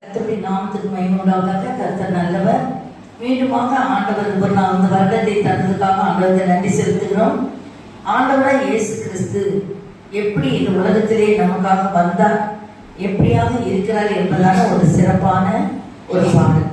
கர்த்தருடைய நாமத்துக்கு மகிமை உண்டாவதாக. கர்த்தர் நல்லவர். மீண்டுமாக ஆண்டவர் இந்த வருடத்தை தந்ததுக்காக ஆண்டவருக்கு நன்றி செலுத்துகிறோம். ஆண்டவராய் இயேசு கிறிஸ்து எப்படி இந்த உலகத்திலே நமக்காக வந்தார், எப்படியாக இருக்கிறார் என்பதான ஒரு சிறப்பான ஒரு பாடல்.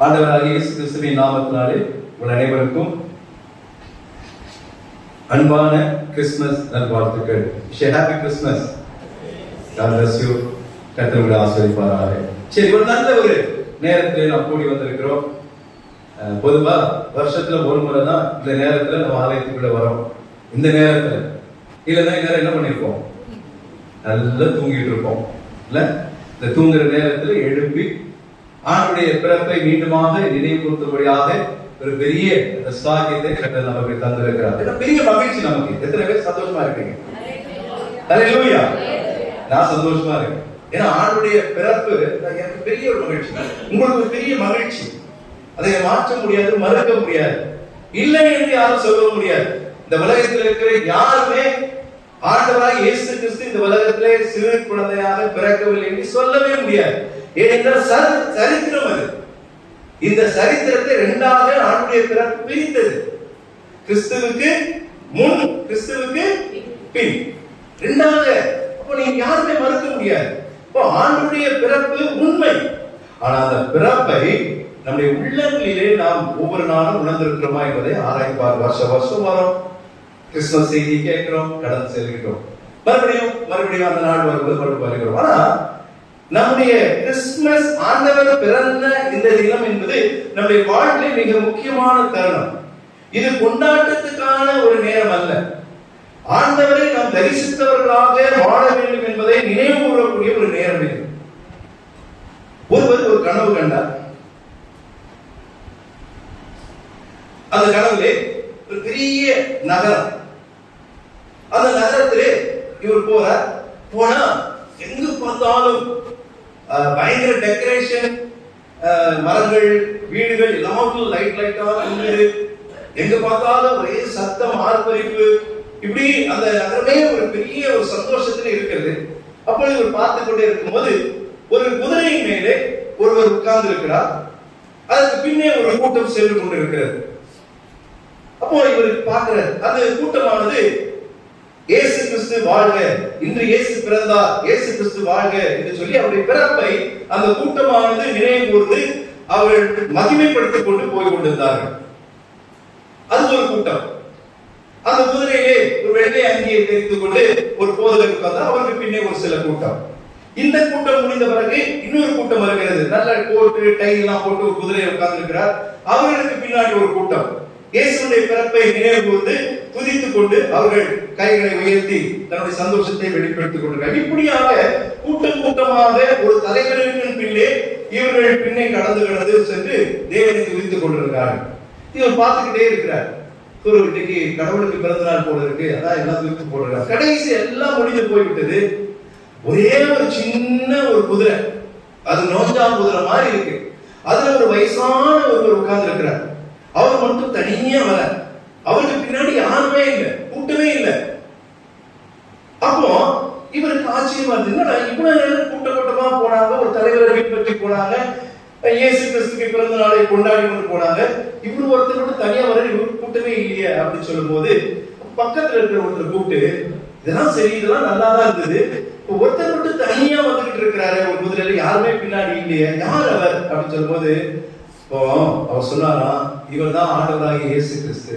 ஆண்டவராகிய இயேசு கிறிஸ்துவின் நாமத்தினாலே உங்கள் அனைவருக்கும் அன்பான கிறிஸ்துமஸ் நல்வாழ்த்துக்கள். Happy Christmas. God bless you. கர்த்தர் உங்களை ஆசீர்வதிப்பாராக. சரி, ஒரு நல்ல ஒரு நேரத்தில் நாம் கூடி வந்திருக்கிறோம். பொதுவா வருஷத்துல ஒரு முறை தான் இந்த நேரத்துல நம்ம ஆலயத்துக்குள்ள வரோம். இந்த நேரத்துல இல்லைன்னா நேரம் என்ன பண்ணிருப்போம், நல்லா தூங்கிட்டு இருப்போம் இல்ல. இந்த தூங்குற நேரத்துல எழுப்பி ஆண்டுடைய பிறப்பை மீண்டுமாக நினைவுபடுத்தும்படியாக ஒரு பெரிய சாகியத்தை கர்த்தர் நமக்கு தந்திருக்கிறார். பெரிய மகிழ்ச்சி நமக்கு. எத்தனை பேர் சந்தோஷமா இருக்கீங்க? ஹல்லேலூயா. நான் சந்தோஷமா இருக்கேன். ஏன்னா ஆண்டுடைய பிறப்பு எனக்கு பெரிய ஒரு மகிழ்ச்சி, உங்களுக்கு ஒரு பெரிய மகிழ்ச்சி. அதை மாற்ற முடியாது, மறுக்க முடியாது, இல்லை என்று யாரும் சொல்ல முடியாது. இந்த உலகத்தில் இருக்கிற யாருமே ஆண்டவராய் இயேசு கிறிஸ்து இந்த உலகத்திலே சிறு குழந்தையாக பிறக்கவில்லை என்று சொல்லவே முடியாது. ஏனென்றால் சரித்திரம் அது. இந்த சரித்திரத்தை இரண்டாக ஆண்டுடைய பிறப்பு பிரித்தது. கிறிஸ்துவுக்கு முன், கிறிஸ்துவுக்கு பின், இரண்டாக. அப்போ நீங்க யாருமே மறுக்க முடியாது. இப்போ ஆண்டுடைய பிறப்பு உண்மை. ஆனா அந்த பிறப்பை நம்முடைய உள்ளங்களிலே நாம் ஒவ்வொரு நாளும் உணர்ந்திருக்கிறோமா என்பதை ஆராய்வார். வருஷம் வரும், கிறிஸ்துமஸ் செய்தி கேட்கிறோம், கடந்து செல்கிறோம், மறுபடியும் அந்த நாள் வரும்போது வருகிறோம். ஆனா நம்முடைய கிறிஸ்துமஸ், ஆண்டவர் பிறந்த இந்த தினம் என்பது நம்முடைய வாழ்க்கையிலே மிக முக்கியமான தருணம். இது கொண்டாட்டத்துக்கான ஒரு நேரம் அல்ல. ஆண்டவரை நாம் தரிசித்தவர்களாக வாழ வேண்டும் என்பதை நினைவு கூறக்கூடிய ஒரு நேரம் இது. ஒருவர் ஒரு கனவு கண்டார். அந்த கனவுலே ஒரு பெரிய நகரம். அந்த நகரத்திலே இவர் போனா எங்கு பார்த்தாலும் பயங்கர டெக்கரேஷன், மரங்கள், வீடுகள் எல்லாவற்றும் லைட்டா இருந்தது. எங்க பார்த்தாலும் ஒரே சத்தம், ஆர்ப்பரிப்பு, இப்படி அந்த நகரமே ஒரு பெரிய ஒரு சந்தோஷத்துல இருக்கிறது. அப்பொழுது இவர் பார்த்து கொண்டே இருக்கும்போது ஒரு குதிரையின் மேலே ஒருவர் உட்கார்ந்து இருக்கிறார். அதுக்கு பின்னே ஒரு கூட்டம் சென்று கொண்டிருக்கிறது. அப்போ இவர் பார்க்கிறார், அந்த கூட்டமானது இயேசு கிறிஸ்து வாழ்க, இன்று இயேசு பிறந்தார், இயேசு கிறிஸ்து வாழ்க என்று சொல்லி அவருடைய பிறப்பை அந்த கூட்டமானது நினைவு கூர்ந்து அவர்கள் மகிமைப்படுத்திக் கொண்டு போய் கொண்டிருந்தார்கள். அது ஒரு கூட்டம். அந்த குதிரையிலே ஒரு வெள்ளை அங்கியை தெரித்துக் கொண்டு ஒரு போதகர் உட்கார்ந்தார். அவருக்கு பின்னே ஒரு சில கூட்டம். இந்த கூட்டம் முடிந்த பிறகு இன்னொரு கூட்டம் வருகிறது. நல்ல கோட்டு டை எல்லாம் போட்டு ஒரு குதிரையை உட்கார்ந்து இருக்கிறார். அவர்களுக்கு பின்னாடி ஒரு கூட்டம் இயேசுடைய பிறப்பை நினைவு கூர்ந்து துதித்துக் கொண்டு அவர்கள் கைகளை உயர்த்தி தன்னுடைய சந்தோஷத்தை வெளிப்படுத்திக் கொண்டிருக்கிறார். இப்படியாக கூட்டமாக ஒரு தலைவரின் பின்னே இவர்கள் பின்னே கடந்து சென்று தேவனை துதித்துக் கொண்டிருக்கிறார்கள். இவர் பார்த்துக்கிட்டே இருக்கிறார். ஒரு இன்னைக்கு கடவுளுக்கு பிறந்த நாள் போல இருக்கு, அதான் எல்லாம் துதித்து போடுறாங்க. கடைசி எல்லாம் முடிந்து போய்விட்டது. ஒரே ஒரு சின்ன ஒரு குதிரை, அது நோஞ்சா குதிரை மாதிரி இருக்கு. அதுல ஒரு வயசான ஒருவர் உட்கார்ந்து இருக்கிறார். அவர் மட்டும் தனியா வர, அவருக்கு பின்னாடி யாருமே இல்லை, கூட்டமே இல்லை. அப்போ இவருக்கு ஆச்சரியமா இருக்கு, என்னடா இவ்வளவு நேரம் கூட்டமா போனாங்க, ஒரு தலைவரை பின்பற்றி போனாங்க, இயேசு கிறிஸ்துக்கு பிறந்த நாளை கொண்டாடி கொண்டு போனாங்க, இவரு ஒருத்தர் மட்டும் தனியா வர, இவருக்கு கூட்டமே இல்லையே அப்படின்னு சொல்லும் போது பக்கத்துல இருக்கிற ஒருத்தர் கூப்பிட்டு, இதெல்லாம் சரி, இதெல்லாம் நல்லா தான் இருந்தது, ஒருத்தர் மட்டும் தனியா வந்துகிட்டு இருக்கிறாரு ஒரு குதிரையில, யாருமே பின்னாடி இல்லையே, யார் அவர் அப்படின்னு சொல்லும் போது அவர் சொன்னாரா, இவர் தான் ஆண்டவராகிய இயேசு கிறிஸ்து,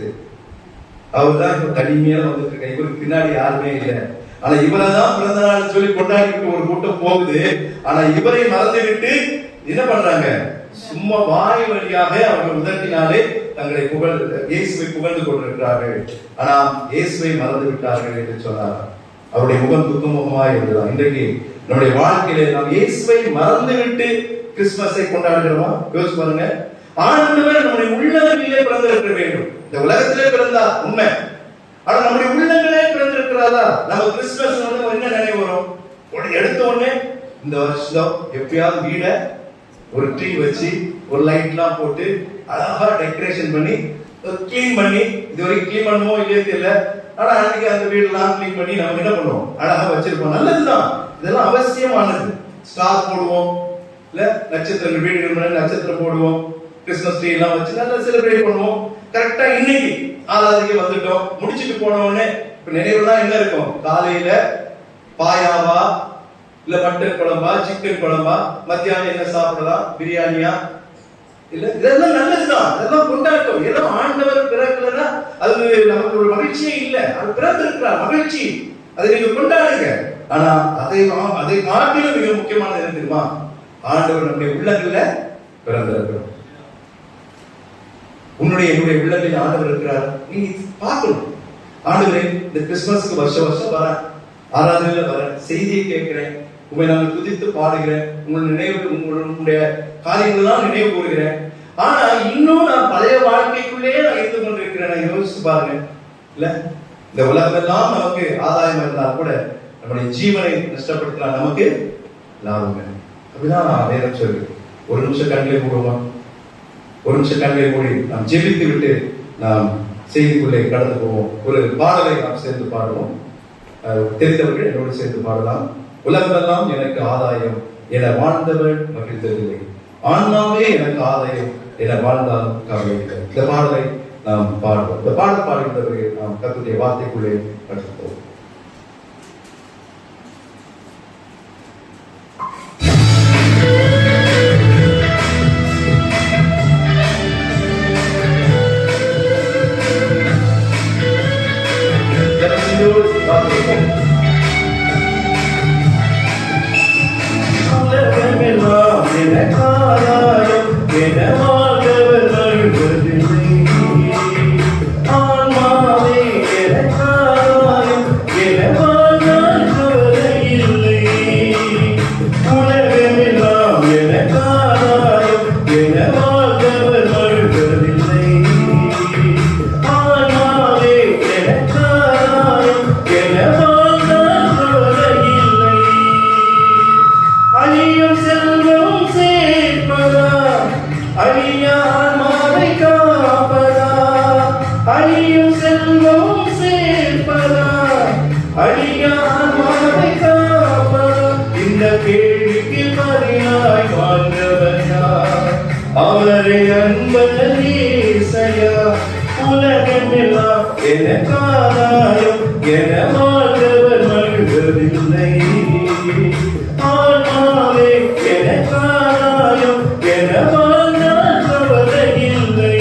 அவர் தான் இப்ப தனிமையா வந்துட்டு இருக்க, இவருக்கு பின்னாடி யாருமே இல்லை. ஆனா இவரை தான் பிறந்த நாள் சொல்லி கொண்டாடிட்டு ஒரு கூட்டம் போகுது. ஆனா இவரை மறந்துவிட்டு என்ன பண்றாங்க, சும்மா வாய் வழியாக அவர்கள் உதட்டினாலே தங்களை இயேசுவை புகழ்ந்து கொண்டிருக்கிறார்கள். ஆனா இயேசுவை மறந்து விட்டார்கள் என்று சொன்னார். அவருடைய முகம் துக்கமுகமாக இருந்ததா? இன்றைக்கு நம்முடைய வாழ்க்கையில நாம் இயேசுவை மறந்து விட்டு கிறிஸ்துமஸை கொண்டாடுகிறோமா? யோசிச்சு பாருங்க. ஆண்டவர் நம்முடைய உள்ளங்களிலே பிறந்திருக்க வேண்டும். இந்த உலகத்திலே பிறந்தார் உண்மை, ஆனா நம்முடைய உள்ளங்களே பிறந்திருக்கிறாரா? நம்ம கிறிஸ்துமஸ் வந்து என்ன நினைவு வரும்? எடுத்த உடனே இந்த வருஷம் எப்பயாவது வீட ஒரு ட்ரீ வச்சு ஒரு லைட் எல்லாம் போட்டு அழகா டெக்கரேஷன் பண்ணி கிளீன் பண்ணி, இதுவரைக்கும் கிளீன் பண்ணுவோம் இல்லையே தெரியல, ஆனா அன்னைக்கு அந்த வீடெல்லாம் கிளீன் பண்ணி நம்ம என்ன பண்ணுவோம், அழகா வச்சிருப்போம். நல்லதுதான், இதெல்லாம் அவசியமானது. ஸ்டார் போடுவோம், இல்ல நட்சத்திரங்கள், வீடுகள் நட்சத்திரம் போடுவோம், கிறிஸ்துமஸ் ட்ரீ எல்லாம் வச்சு நல்லா செலிப்ரேட் பண்ணுவோம். கரெக்டா இன்னைக்கு ஆராதிக்க வந்துட்டோம், முடிச்சுட்டு போன உடனே இப்ப நினைவுலாம் என்ன இருக்கும், காலையில பாயாவா இல்ல மட்டன் குழம்பா, சிக்கன் குழம்பா, மத்தியானம் என்ன சாப்பிடலாம், பிரியாணியா, இல்ல இதெல்லாம் நல்லதுதான், இதெல்லாம் கொண்டாட்டம். ஏதோ ஆண்டவர் பிறக்கலன்னா அது நமக்கு ஒரு மகிழ்ச்சியே இல்லை. அது பிறந்திருக்கிறார், மகிழ்ச்சி, அதை நீங்க கொண்டாடுங்க. ஆனா அதை காட்டிலும் மிக முக்கியமானது என்ன தெரியுமா? ஆண்டவர் நம்முடைய உள்ளங்கள்ல பிறந்திருக்கிறோம். என்னுடைய உள்ளங்களில் ஆண்டவர் இருக்கிறார். நீங்க பார்க்கணும், ஆண்டவரே இந்த கிறிஸ்துமஸ்க்கு வருஷம் வர, ஆராதனையில வர, செய்தியை கேட்கிறேன், உங்களை நாங்கள் துதித்து பாடுகிறேன், உங்களுடைய காரியங்கள் தான் நினைவு கூறுகிறேன். ஆனா இன்னும் நான் பழைய வாழ்க்கைக்குள்ளே நான் இருந்து கொண்டிருக்கிறேன். நான் யோசிச்சு பாருங்க, இல்ல இந்த உலகமெல்லாம் நமக்கு ஆதாயம் இருந்தால் கூட நம்முடைய ஜீவனை நஷ்டப்படுத்தினால் நமக்கு லாபம். அப்படிதான் வேதம் சொல்லு. ஒரு நிமிஷம் கண்களை மூடுவோம். ஒரு நிமிஷம் கண்களை மூடி நாம் ஜெபித்து விட்டு நாம் செய்திக்குள்ளே கடந்து போவோம். ஒரு பாடலை நாம் சேர்ந்து பாடுவோம். தெரிந்தவர்கள் என்னோடு சேர்ந்து பாடலாம். உலகமெல்லாம் எனக்கு ஆதாயம், என வாழ்ந்தவள் மகிழ்ந்ததில்லை, ஆன்மாவே எனக்கு ஆதாயம், என வாழ்ந்தால் கவலை. இந்த பாடலை நாம் பாடுவோம். இந்த பாடல் பாடுகின்றவர்கள் நாம் கர்த்தருடைய வார்த்தைக்குள்ளே கடந்து போவோம். அவரை அன்பரீசையா உலகமெல்லாம் எனக்காதாயம், என வாழ்ந்தவர் மகிழ்வதில்லை, ஆன்மாவே எனக்காதாயம், என வாழ்ந்தால் கவலை இல்லை.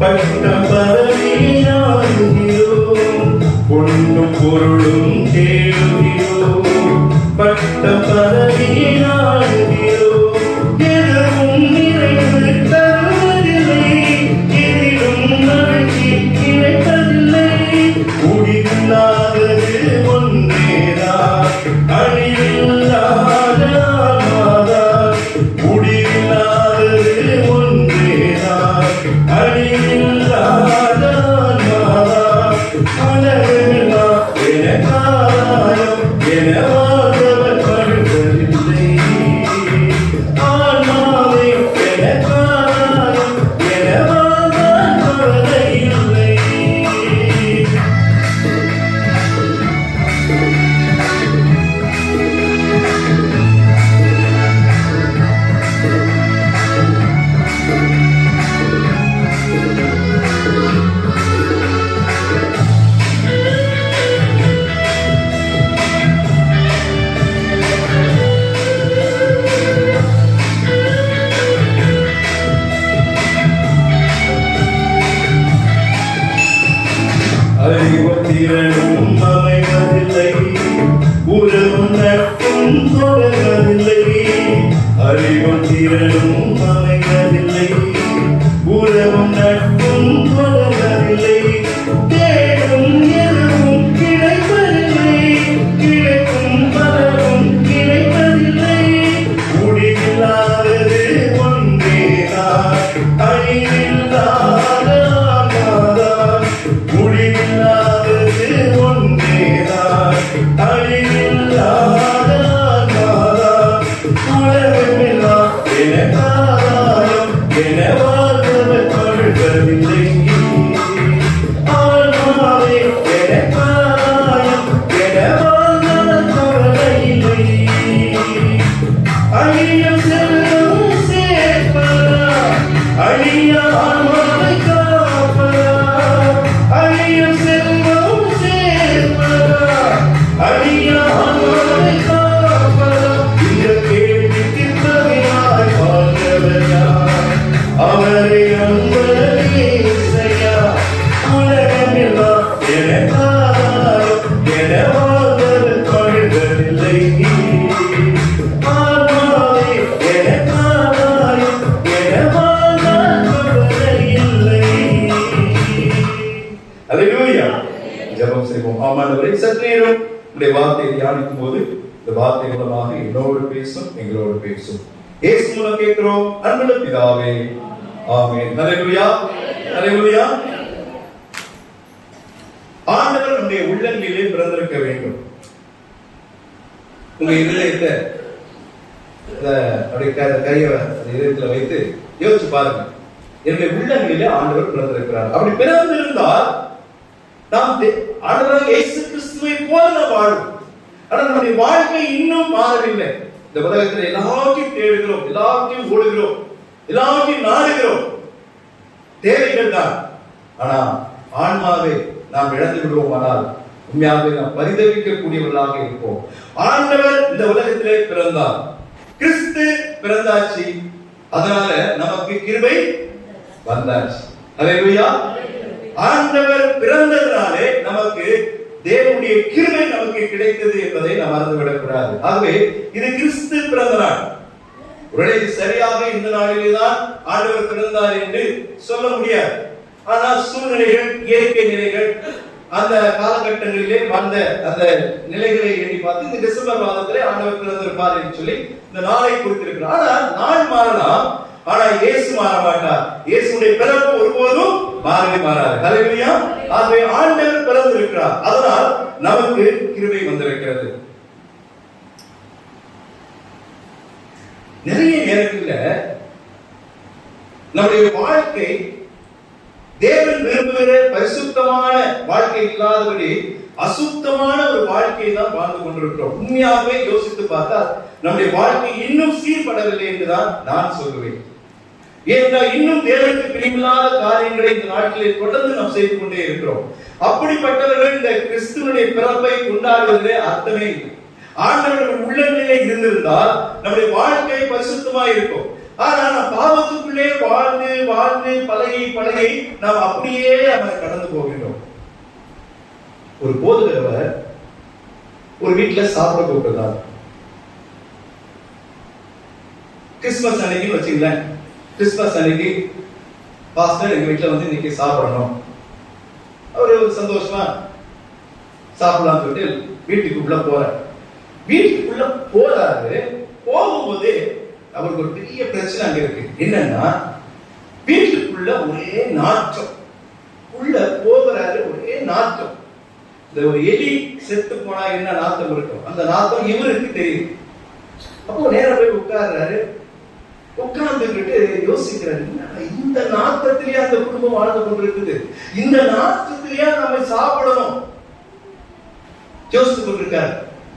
பட்டம் பதவியாடுகிறோம், பொண்ணும் பொருளும் தேடுகிறோம், பட்டம் பதவியாடுகிறோம், எதுவும் நிறைவு தருவதில்லை, எதிலும் மகிழ்ச்சி கிடைப்பதில்லை, முடிவில்லாதது ஒன்றேதான், அழிவில்லாத ஆன்மாதான், முடிவில்லாதது ஒன்றேதான், அழிவில்லாத ஆன்மாதான், உலகமெல்லாம் எனக்காதாயம், என வாழ்ந்தவர் மகிழ்வதில்லை, ஆன்மாவே எனக்காதாயம், என வாழ்ந்தால் கவலை இல்லை. அறிவத்திரனும் அமைவதில்லை, உறவும் நட்பும் தொடர்வதில்லை, அறிவத்திரனும் அமைவதில்லை, உறவும் நட்பும் தொடர்வதில்லை, தேடும் எதுவும் கிடைப்பதில்லை, கிடைக்கும் பலரும் கிடைப்பதில்லை, முடிவில்லாதது ஒன்றேதான், அழிவில்லாத ஆன்மாதான், முடிவில்லாதது ஒன்றேதான், அழிவில்லாத ஆன்மாதான், உலகமெல்லாம் எனக்காதாயம், என வாழ்ந்தவர் மகிழ்வதில்லை, ஆன்மாவே எனக்காதாயம், என வாழ்ந்தால் கவலை இல்லை. அழியும் செல்வம் சேர்ப்பதா, அழியா ஆன்மாவை காப்பதா, அழியும் செல்வம் சேர்ப்பதா, அழியா ஆன்மாவை காப்பதா. அவரை அன்பரேசையா உலகமெல்லாம் எனக்காயும் என வாழ்வது பழுதவில்லை ஆத்மாவே எனக்காயும் என வாழ்வது இல்லை. அல்லேலூயா. ஜெபம் செய்வோம். ஆமாண்டவரே, சற்று நேரம் உடைய வார்த்தையை தியானிக்கும் போது இந்த வார்த்தை மூலமாக என்னோடு பேசும், எங்களோடு பேசும். இயேசு மூலம் கேட்கிறோம் அன்புள்ள பிதாவே, ஆமென். அல்லேலூயா, அல்லேலூயா. ஆண்டவர் நம்முடைய உள்ளங்களிலே பிறந்திருக்க வேண்டும். உங்க இதயத்தை அப்படி கையை இதயத்துல வைத்து யோசிச்சு பாருங்க. என்னுடைய உள்ளங்களிலே ஆண்டவர் பிறந்திருக்கிறார். அப்படி பிறந்திருந்தால் நாம் ஆண்டவர் இயேசு கிறிஸ்துவை போல வாழும். ஆனால் நம்முடைய வாழ்க்கை இன்னும் மாறவில்லை. இந்த உலகத்தில் எல்லாத்தையும் தேடுகிறோம், எல்லாத்தையும் ஓடுகிறோம், எல்லாத்தையும் நாடுகிறோம், தேவைகள் தான். ஆனா ஆன்மாவை நாம் இழந்து விடுவோம். ஆனால் உண்மையாகவே நாம் பரிதவிக்கக்கூடியவர்களாக இருப்போம். ஆண்டவர் இந்த உலகத்திலே பிறந்தார், கிறிஸ்து பிறந்தாச்சு, அதனால நமக்கு கிருபை வந்தாச்சு. அல்லேலூயா. ஆண்டவர் பிறந்ததனாலே நமக்கு தேவனுடைய கிருபை நமக்கு கிடைத்தது என்பதை நாம் மறந்துவிடக் கூடாது. ஆகவே இது கிறிஸ்து பிறந்த நாள். ஒருவேளை சரியாக இந்த நாளிலேதான் ஆண்டவர் பிறந்தார் என்று சொல்ல முடியாது. ஆனால் சூழ்நிலைகள், இயற்கை நிலைகள், அந்த காலகட்டங்களிலே வாழ்ந்த அந்த நிலைகளை எண்ணி பார்த்து இந்த டிசம்பர் மாதத்திலே ஆண்டவர் பிறந்திருப்பார் என்று சொல்லி இந்த நாளை குறித்திருக்கிறார். ஆனால் நாள் மாறலாம், ஆனா இயேசு மாற மாட்டார். இயேசுடைய பிறப்பு ஒருபோதும் மாறவே மாறாது. ஹல்லேலூயா. ஆகவே ஆண்டவர் பிறந்திருக்கிறார், அதனால் நமக்கு கிருபை வந்திருக்கிறது. நிறைய நேரங்களில் நம்முடைய வாழ்க்கை தேவன் விரும்புகிற பரிசுத்தமான வாழ்க்கை இல்லாதபடி அசுத்தமான ஒரு வாழ்க்கையை தான் வாழ்ந்து கொண்டிருக்கிறோம். உண்மையாகவே யோசித்து பார்த்தால் நம்முடைய வாழ்க்கை இன்னும் சீர்படவில்லை என்றுதான் நான் சொல்லுவேன். ஏனென்றால் இன்னும் தேவனுக்கு பிரியமில்லாத காரியங்களை இந்த நாட்களில் தொடர்ந்து நாம் செய்து கொண்டே இருக்கிறோம். அப்படிப்பட்டவர்கள் இந்த கிறிஸ்துவனுடைய பிறப்பை கொண்டாடுவதிலே அர்த்தமே இல்லை. ஆண்டவர்கள் உள்ளங்களிலே இருந்திருந்தால் நம்முடைய வாழ்க்கை பரிசுத்தமாய் இருக்கும். ஆனால் நாம் பாவத்துக்குள்ளே வாழ்ந்து வாழ்ந்து பழகி பழகி நாம் அப்படியே அவனை கடந்து போகின்றோம். ஒரு போதுகிறவர் ஒரு வீட்டுல சாப்பிட கூப்பிட்டார். கிறிஸ்துமஸ் அன்னைக்கு வச்சுங்களேன், கிறிஸ்துமஸ் அன்னைக்கு பாஸ்டர் எங்க வீட்டுல வந்து இன்னைக்கு சாப்பிடணும். அவரு ஒரு சந்தோஷமா சாப்பிடலாம் சொல்லிட்டு வீட்டுக்குள்ள போறாரு. வீட்டுக்குள்ள போறாரு. போகும்போது அவருக்கு ஒரு பெரிய பிரச்சனை அங்க இருக்கு. என்னன்னா வீட்டுக்குள்ள ஒரே நாற்றம். உள்ள போகிறாரு, ஒரே நாற்றம். இந்த ஒரு எலி செத்து போனா என்ன நாத்தம் இருக்கும், அந்த நாத்தம் இவருக்கு தெரியும். அப்போ நேரம் போய் உட்கார்றாரு. உட்கார்ந்துக்கிட்டு யோசிக்கிறாரு, இந்த நாத்தத்திலேயே அந்த குடும்பம் வாழ்ந்து கொண்டிருக்குது, இந்த நாத்தத்திலேயே நம்ம சாப்பிடணும் யோசித்து கொண்டிருக்காரு.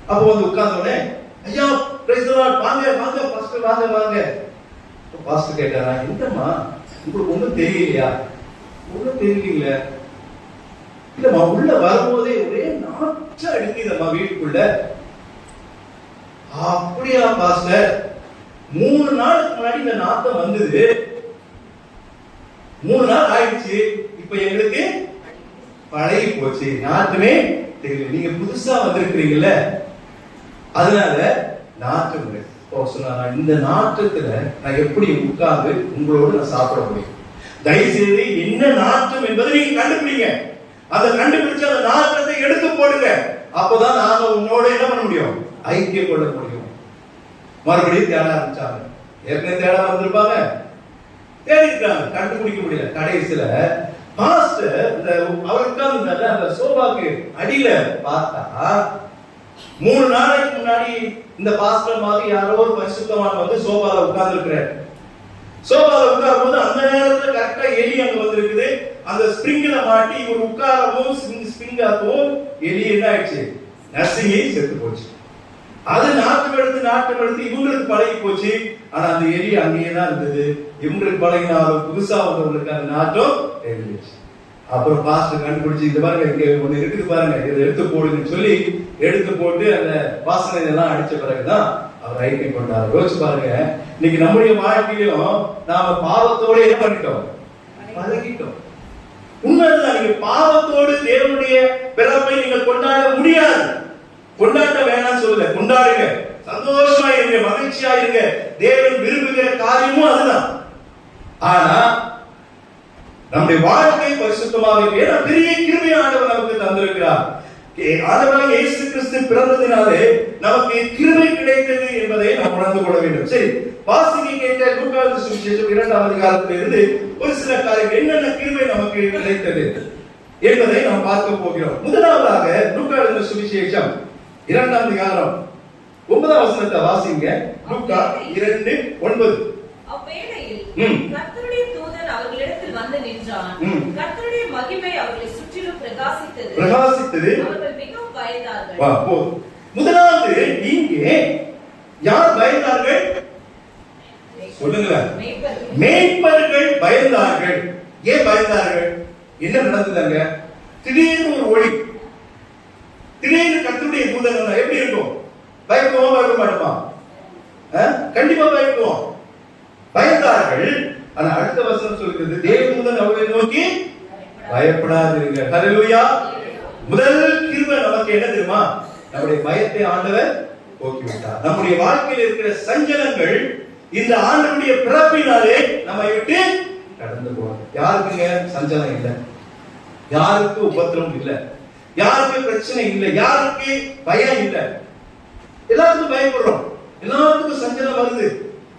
அப்போ வந்து உட்கார்ந்தோடனே, ஐயா பிரைஸ் தி லார்ட், வாங்க வாங்க பாஸ்டர், வாங்க வாங்க. பாஸ்டர் கேட்டாரா, என்னம்மா உங்களுக்கு ஒண்ணும் தெரியலையா? ஒண்ணும் தெரியல. இல்லம்மா, உள்ள வரும்போதே ஒரே நாற்றம் அடிக்குதம்மா வீட்டுக்குள்ள. அப்படியா பாஸ்டர்? 3 நாளுக்கு முன்னாடி இந்த நாத்தம் வந்தது, 3 நாள் ஆயிடுச்சு, இப்ப எங்களுக்கு பழகி போச்சு, நாத்தமே தெரியல. நீங்க புதுசா வந்திருக்கிறீங்கல்ல, அதனால நாற்றம் இல்லை. சொன்னா, இந்த நாற்றத்துல நான் எப்படி உட்கார்ந்து உங்களோடு நான் சாப்பிட முடியும்? தயவு செய்து என்ன நாற்றம் என்பதை நீங்க கண்டுபிடிங்க. அதை கண்டுபிடிச்சு அந்த நாற்றத்தை எடுத்து போடுங்க. அப்பதான் நாங்க உன்னோட என்ன பண்ண முடியும்? ஐக்கியம் கொள்ள முடியும். மறுபடியும் தேட ஆரம்பிச்சாங்க. ஏற்கனவே தேட வந்திருப்பாங்க, தேடி இருக்காங்க, கண்டுபிடிக்க முடியல. கடைசியில பாஸ்டர் அவர் உட்கார்ந்து அந்த சோபாக்கு அடியில பார்த்தா 3 நாளைக்கு முன்னாடி இந்த பாஸ்டர் மாதிரி யாரோ ஒரு பரிசுத்தவான் வந்து சோபால உட்கார்ந்து இருக்கிறார். சோபால உட்காரும் போது அந்த நேரத்துல கரெக்டா எலி அங்க வந்திருக்குது. அந்த ஸ்பிரிங்ல மாட்டி ஒரு உட்காரவும் ஸ்பிரிங் ஆகவும் எலி என்ன ஆயிடுச்சு? நசுங்கி செத்து போச்சு. அது நாட்டம் எடுத்து இவங்களுக்கு பழகி போச்சு. ஆனா அந்த எலி அங்கேயே தான் இருந்தது. இவங்களுக்கு பழகினாலும் புதுசா வந்தவங்களுக்கு அந்த நாட்டம் தெரிஞ்சிச்சு. அப்புறம் பாஸ்டர் கண்டுபிடிச்சு, இந்த பாருங்க இங்க ஒண்ணு இருக்குது பாருங்க, இதை எடுத்து போடுன்னு சொல்லி எடுத்து போட்டு அந்த வாசனை எல்லாம் அடிச்ச பிறகுதான் அவர் ஐக்கியம் கொண்டார். யோசிச்சு பாருங்க, இன்னைக்கு நம்முடைய வாழ்க்கையிலும் நாம பாவத்தோட என்ன பண்ணிட்டோம்? பழகிட்டோம். உண்மைதான். நீங்க பாவத்தோடு தேவனுடைய பிறப்பை நீங்கள் கொண்டாட முடியாது. கொண்டாட்ட வேணாம் சொல்லல, கொண்டாடுங்க, சந்தோஷமா இருங்க, மகிழ்ச்சியா இருங்க. தேவன் விரும்புகிற காரியமும் அதுதான். ஆனா நம்முடைய வாழ்க்கை பரிசுத்தமாக ஏன்னா பெரிய கிருபை ஆண்டவர் நமக்கு தந்திருக்கிறார். ஆண்டவராக இயேசு கிறிஸ்து பிறந்ததினாலே நமக்கு கிருபை கிடைத்தது என்பதை நாம் உணர்ந்து கொள்ள வேண்டும். சரி, வாசிக்க கேட்ட லூக்கா சுவிசேஷம் 2ஆம் அதிகாரத்திலிருந்து ஒரு சில காரியங்கள் என்னென்ன கிருபை நமக்கு கிடைத்தது என்பதை நாம் பார்க்க போகிறோம். முதலாவதாக லூக்கா சுவிசேஷம் 2ஆம் அதிகாரம் 9ஆம் வசனத்தை வாசிங்க. லூக்கா 2:9. அவ்வேளையில் கர்த்தருடைய தூதன் அவர்களிடத்தில் வந்து நின்றான். கர்த்தருடைய மகிமை அவர்களை சுற்றிலும் பிரகாசித்தது. அவர்கள் மிகவும் பயந்தார்கள். முதலாவது இங்கே யார் பயந்தார்கள்? சொல்லுங்களேன். மேய்ப்பர்கள் பயந்தார்கள். ஏன் பயந்தார்கள்? என்ன நடந்ததுங்க? திடீர்னு ஒரு ஒளி, திடீர்னு கர்த்தருடைய தூதன் வந்தா எப்படி இருக்கும்? பயப்படுவோமா பயப்பட மாட்டோமா? கண்டிப்பா பயப்படுவோம். பயந்தார்கள். ஆனா அடுத்த வசனம் சொல்கிறது, தேவதூதன் அவர்களை நோக்கி பயப்படாதீங்க. ஹல்லேலூயா. முதல் கிருபை நமக்கு என்ன தெரியுமா? நம்முடைய பயத்தை ஆண்டவர் போக்கிவிட்டார். நம்முடைய வாழ்க்கையில் இருக்கிற சஞ்சலங்கள் இந்த ஆண்டவருடைய பிறப்பினாலே நம்மை விட்டு கடந்து போகும். யாருக்குங்க சஞ்சலம் இல்லை? யாருக்கு உபத்திரம் இல்லை? யாருக்கு பிரச்சனை இல்லை? யாருக்கு பயம் இல்லை? எல்லாத்துக்கும் பயப்படுறோம், எல்லாத்துக்கும் சஞ்சலம் வருது.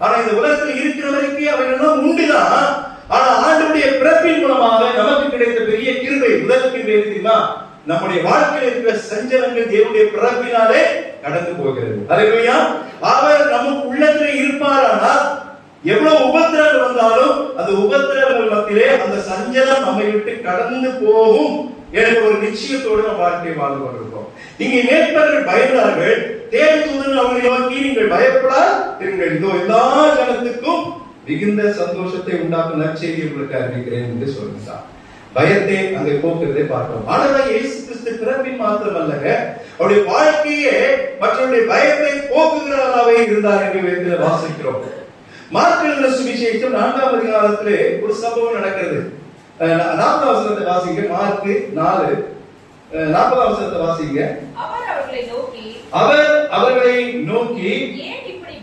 ஆனா இந்த உலகத்தில் இருக்கிற வரைக்கும் அவைகள் உண்டுதான். ஆனா ஆண்டவருடைய பிறப்பின் மூலமாக நமக்கு கிடைத்த பெரிய கிருபை, முதல் கிருபை தெரியுமா? நம்முடைய வாழ்க்கையில் இருக்கிற சஞ்சலங்கள் தேவனுடைய பிறப்பினாலே கடந்து போகிறது. ஹல்லேலூயா. அவர் நமக்கு உள்ளத்தில் இருப்பாரானால் எவ்வளவு உபத்திரங்கள் வந்தாலும் அந்த உபத்திரங்கள் மத்தியிலே அந்த சஞ்சலம் நம்மை விட்டு கடந்து போகும் என்ற ஒரு நிச்சயத்தோடு நம்ம வாழ்க்கையை வாழ்ந்து கொண்டிருக்கோம். இங்கே மேய்ப்பர்கள் பயந்தார்கள். தேவதூதன் அவர்களை நோக்கி நீங்கள் பயப்படாதீர்கள், இதோ எல்லா ஜனத்துக்கும் மிகுந்த சந்தோஷத்தை உண்டாக்கும் நற்செய்தி உங்களுக்கு அறிவிக்கிறேன் என்று சொல்கிறார். பயத்தை அங்கே போக்குறதை பார்க்கிறோம். ஆனால் இயேசு கிறிஸ்து பிறப்பின் மாத்திரம் அல்லங்க, அவருடைய வாழ்க்கையே மற்றவருடைய பயத்தை போக்குகிறவராகவே இருந்தார் என்று வேதத்தில் வாசிக்கிறோம். மார்க் எழுதின சுவிசேஷம் 4ஆம் அதிகாரத்திலே ஒரு சம்பவம் நடக்கிறது. 4ஆம் வசனத்தை வாசிங்க. மார்க் 4 40ஆம் வசனத்தை வாசிங்க. அவர் அவர்களை நோக்கி ஏன் இப்படி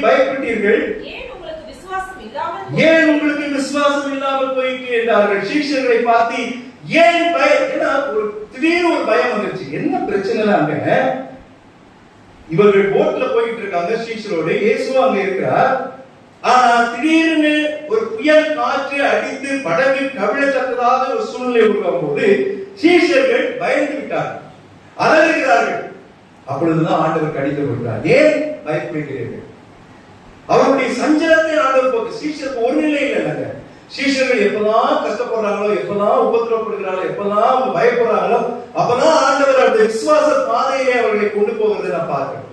பயப்பட்டீர்கள்? ஏன் உங்களுக்கு விசுவாசம் இல்லாமல் போயிட்டு என்றார்கள். சீஷர்களை பார்த்து ஏன் பயம்? ஏன்னா ஒரு திடீர்னு ஒரு பயம் வந்துருச்சு. என்ன பிரச்சனை? அங்க இவர்கள் போட்ல போயிட்டு இருக்காங்க சீஷரோடு, இயேசுவும் அங்க இருக்கிறார். ஆனா திடீர்னு ஒரு புயல் காற்று அடித்து படகு கவிழத்தக்கதாக ஒரு சூழ்நிலை உருவாகும் போது சீஷர்கள் பயந்து விட்டார்கள், அலறுகிறார்கள். அப்பொழுதுதான் ஆண்டவர் கடிந்து கொள்கிறார். ஏன் பயப்படுகிறீர்கள்? அவருடைய சஞ்சலத்தை ஆண்டவர் போக்கு. சீஷருக்கு ஒரு நிலை இல்லைங்க. சீஷர்கள் எப்பதான் கஷ்டப்படுறாங்களோ, எப்பதான் உபத்திரப்படுகிறாங்களோ, எப்பதான் அவங்க பயப்படுறாங்களோ, அப்பதான் ஆண்டவர் அந்த விசுவாச பாதையிலே அவர்களை கொண்டு போகிறதை நான் பார்க்கிறேன்.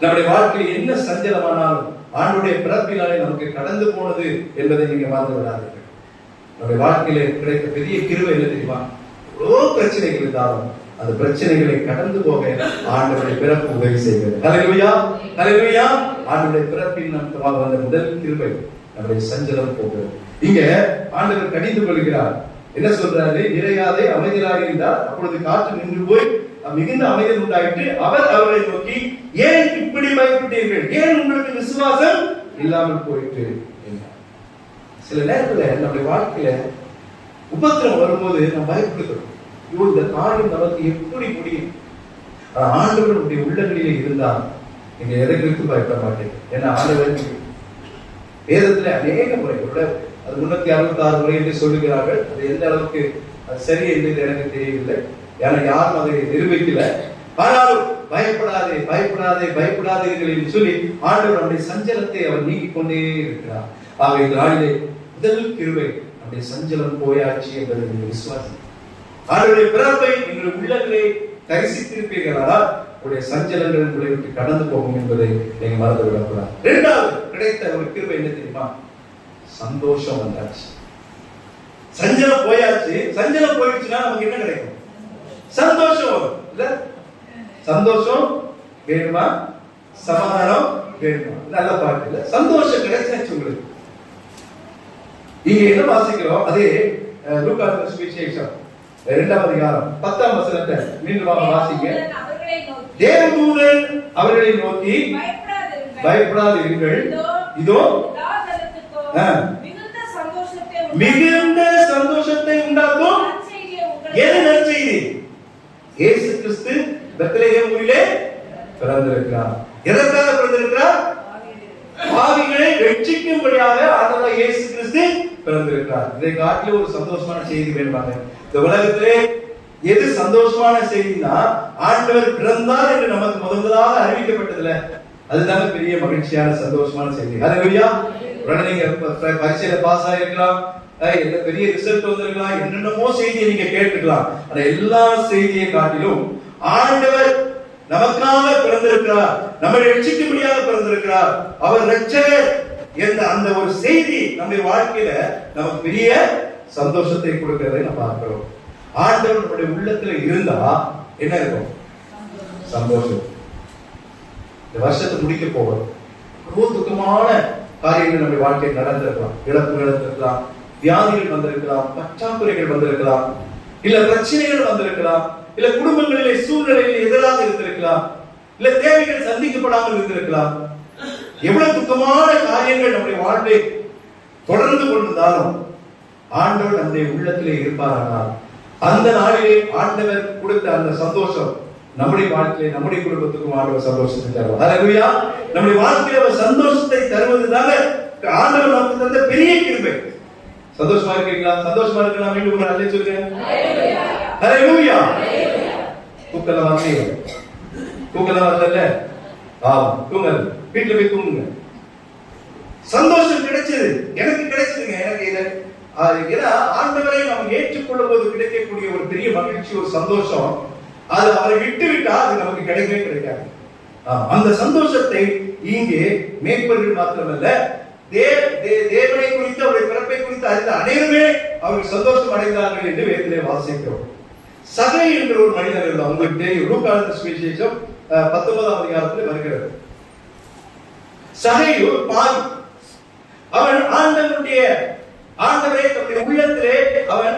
நம்முடைய வாழ்க்கையில் என்ன சஞ்சலமானாலும் ஆண்டவருடைய பிறப்பினாலே நமக்கு கடந்து போனது என்பதை நீங்க மறந்து விடாதீர்கள். நம்முடைய வாழ்க்கையில கிடைத்த பெரிய கிருபை என்ன தெரியுமா? எவ்வளோ பிரச்சனைகள் இருந்தாலும் அந்த பிரச்சனைகளை கடந்து போக ஆண்டவருடைய பிறப்பு உதவி செய்கிறது. ஹல்லேலூயா, ஹல்லேலூயா. ஆண்டவருடைய பிறப்பின் நமக்கு வந்த முதல் கிருபை நம்முடைய சஞ்சலம் போகிறது. இங்க ஆண்டவர் கடிந்து கொள்கிறார். என்ன சொல்றாரு? இறையாதே, அமைதியாக இருந்தார். அப்பொழுது காற்று நின்று போய் மிகுந்த அமைதி உண்டாயிட்டு அவர் அவரை நோக்கி ஏன் இப்படி பயப்பட்டீர்கள்? ஏன் உங்களுக்கு விசுவாசம் இல்லாமல் போயிட்டு என்றார். சில நேரத்துல நம்முடைய வாழ்க்கையில உபத்திரம் வரும்போது நம்ம பயப்படுகிறோம். இந்த காரியம் நமக்கு எப்படி முடியும்? ஆண்டவர் நம்முடைய உள்ளங்களிலே இருந்தால் நீங்க எதை குறித்து பயப்பட மாட்டேன். ஏன்னா ஆண்டவர் வேதத்துல அநேக முறை, அது 366 முறை என்று சொல்லுகிறார்கள். அது எந்த அளவுக்கு அது சரி என்று எனக்கு தெரியவில்லை. ஏன்னா யாரும் அதை நிரூபிக்கல. ஆனாலும் பயப்படாதே, பயப்படாதே, பயப்படாதீர்கள் என்று சொல்லி ஆண்டவர் நம்முடைய சஞ்சலத்தை அவர் நீக்கிக் கொண்டே இருக்கிறார். ஆக இந்த நாளிலே முதல் கிருபை நம்முடைய சஞ்சலம் போயாச்சு என்பதை நீங்கள் விசுவாசி. ஆண்டவருடைய பிறப்பை நீங்கள் உள்ளங்களை தரிசித்திருப்பீர்களால் உங்களுடைய சஞ்சலங்கள் உங்களை விட்டு கடந்து போகும் என்பதை நீங்க மறந்து விடக்கூடாது. இரண்டாவது கிடைத்த ஒரு கிருபை என்ன தெரியுமா? சந்தோஷம் வந்தாச்சு. சஞ்சலம் போயாச்சு. சஞ்சலம் போயிடுச்சுன்னா நமக்கு என்ன கிடைக்கும்? சந்தோஷம் வரும் இல்ல? சந்தோஷம் வேணுமா? சமாதானம் வேணுமா? நல்ல பாட்டு இல்ல? சந்தோஷம் கிடைச்சாச்சு உங்களுக்கு. இங்க என்ன வாசிக்கிறோம்? அதே லூக்கா சுவிசேஷம் 2ஆம் அதிகாரம் 10ஆம் வசனத்தை மீண்டும் வாசிங்க. தேவதூதன் அவர்களை நோக்கி பயப்படாதீர்கள், இதோ மிகுந்த சந்தோஷத்தை உண்டாக்கும் எது நற்செய்தி? இயேசு கிறிஸ்து பெத்லகேம் ஊரிலே பிறந்திருக்கிறார். எதற்காக பிறந்திருக்கிறார்? பாவிகளை ரட்சிக்கும்படியாக ஆண்டவர் இயேசு கிறிஸ்து பிறந்திருக்கிறார். இதை காட்டிலும் ஒரு சந்தோஷமான செய்தி வேணுமாங்க? இந்த உலகத்திலே எது சந்தோஷமான செய்தினா, ஆண்டவர் பிறந்தார் என்று நமக்கு முதலாக அறிவிக்கப்பட்டதுல, அதுதாங்க பெரிய மகிழ்ச்சியான சந்தோஷமான செய்தி. ஹல்லேலூயா. உடனே நீங்க பரீட்சையில பாஸ் ஆயிருக்கலாம், என்ன பெரிய ரிசல்ட் வந்திருக்கலாம், என்னென்னமோ செய்தியை நீங்க கேட்டுக்கலாம். ஆனா எல்லா செய்தியை காட்டிலும் ஆண்டவர் நமக்காக பிறந்திருக்கிறார், நம்மை ரட்சிக்கும்படியாக பிறந்திருக்கிறார், அவர் ரட்சகர் என்ற அந்த ஒரு செய்தி நம்முடைய வாழ்க்கையில நமக்கு பெரிய சந்தோஷத்தை கொடுக்கிறதை நம்ம பார்க்கிறோம். ஆண்டவர் நம்முடைய உள்ளத்துல இருந்தா என்ன இருக்கும்? சந்தோஷம். இந்த வருஷத்தை முடிக்க போவது ரொம்ப துக்கமான காரியங்கள் நம்முடைய வாழ்க்கையில் நடந்திருக்கலாம். இழப்பு நடந்திருக்கலாம், வியாதிகள் வந்திருக்கலாம், பற்றாக்குறைகள் வந்திருக்கலாம், இல்ல பிரச்சனைகள் வந்திருக்கலாம், இல்ல குடும்பங்களிலே சூழ்நிலையில் எதிராக இருந்திருக்கலாம், இல்ல தேவைகள் சந்திக்கப்படாமல் இருந்திருக்கலாம். எவ்வளவு துக்கமான காரியங்கள் நம்முடைய வாழ்வை தொடர்ந்து கொண்டிருந்தாலும் ஆண்டவர் நம்முடைய உள்ளத்திலே இருப்பாரானால், அந்த நாளிலே ஆண்டவர் கொடுத்த அந்த சந்தோஷம் நம்முடைய வாழ்க்கையிலே நம்முடைய குடும்பத்துக்கும் ஆண்டவர் சந்தோஷத்தை தருவார். ஹல்லேலூயா. நம்முடைய வாழ்க்கையில ஒரு சந்தோஷத்தை தருவதுதான ஆண்டவர் நமக்கு தந்த பெரிய கிருபை. சந்தோஷமா இருக்கீங்களா? சந்தோஷமா இருக்கலாம். மீண்டும் ஒரு அல்லேலூயா சொல்லுங்க. ஹல்லேலூயா. தூக்கல வரலையே, தூக்கல வரல, தூங்கல, வீட்டுல போய் தூங்குங்க. சந்தோஷம் கிடைச்சது, எனக்கு கிடைச்சதுங்க. எனக்கு இதை ஏன்னா ஆண்டவரை நாம் ஏற்றுக்கொள்ளும் போது கிடைக்கக்கூடிய ஒரு பெரிய மகிழ்ச்சி, ஒரு சந்தோஷம், அது அவரை விட்டு விட்டா அது நமக்கு கிடைக்கவே கிடைக்காது. அந்த சந்தோஷத்தை இங்கே மேய்ப்பர்கள் மாத்திரமல்ல, தேவனை குறித்து அவருடைய பிறப்பை குறித்து அறிந்த அனைவருமே அவர்கள் சந்தோஷம் அடைந்தார்கள் என்று வேதத்திலே வாசிக்கிறோம். சகை என்ற ஒரு மனிதர் இருந்தார். உங்களுக்கு தெரியும், லூக்கா சுவிசேஷம் 19ஆம் அதிகாரத்தில் வருகிறது. சகை ஒரு பாவி. அவன் ஆண்டவரை தன்னுடைய உள்ளத்திலே அவன்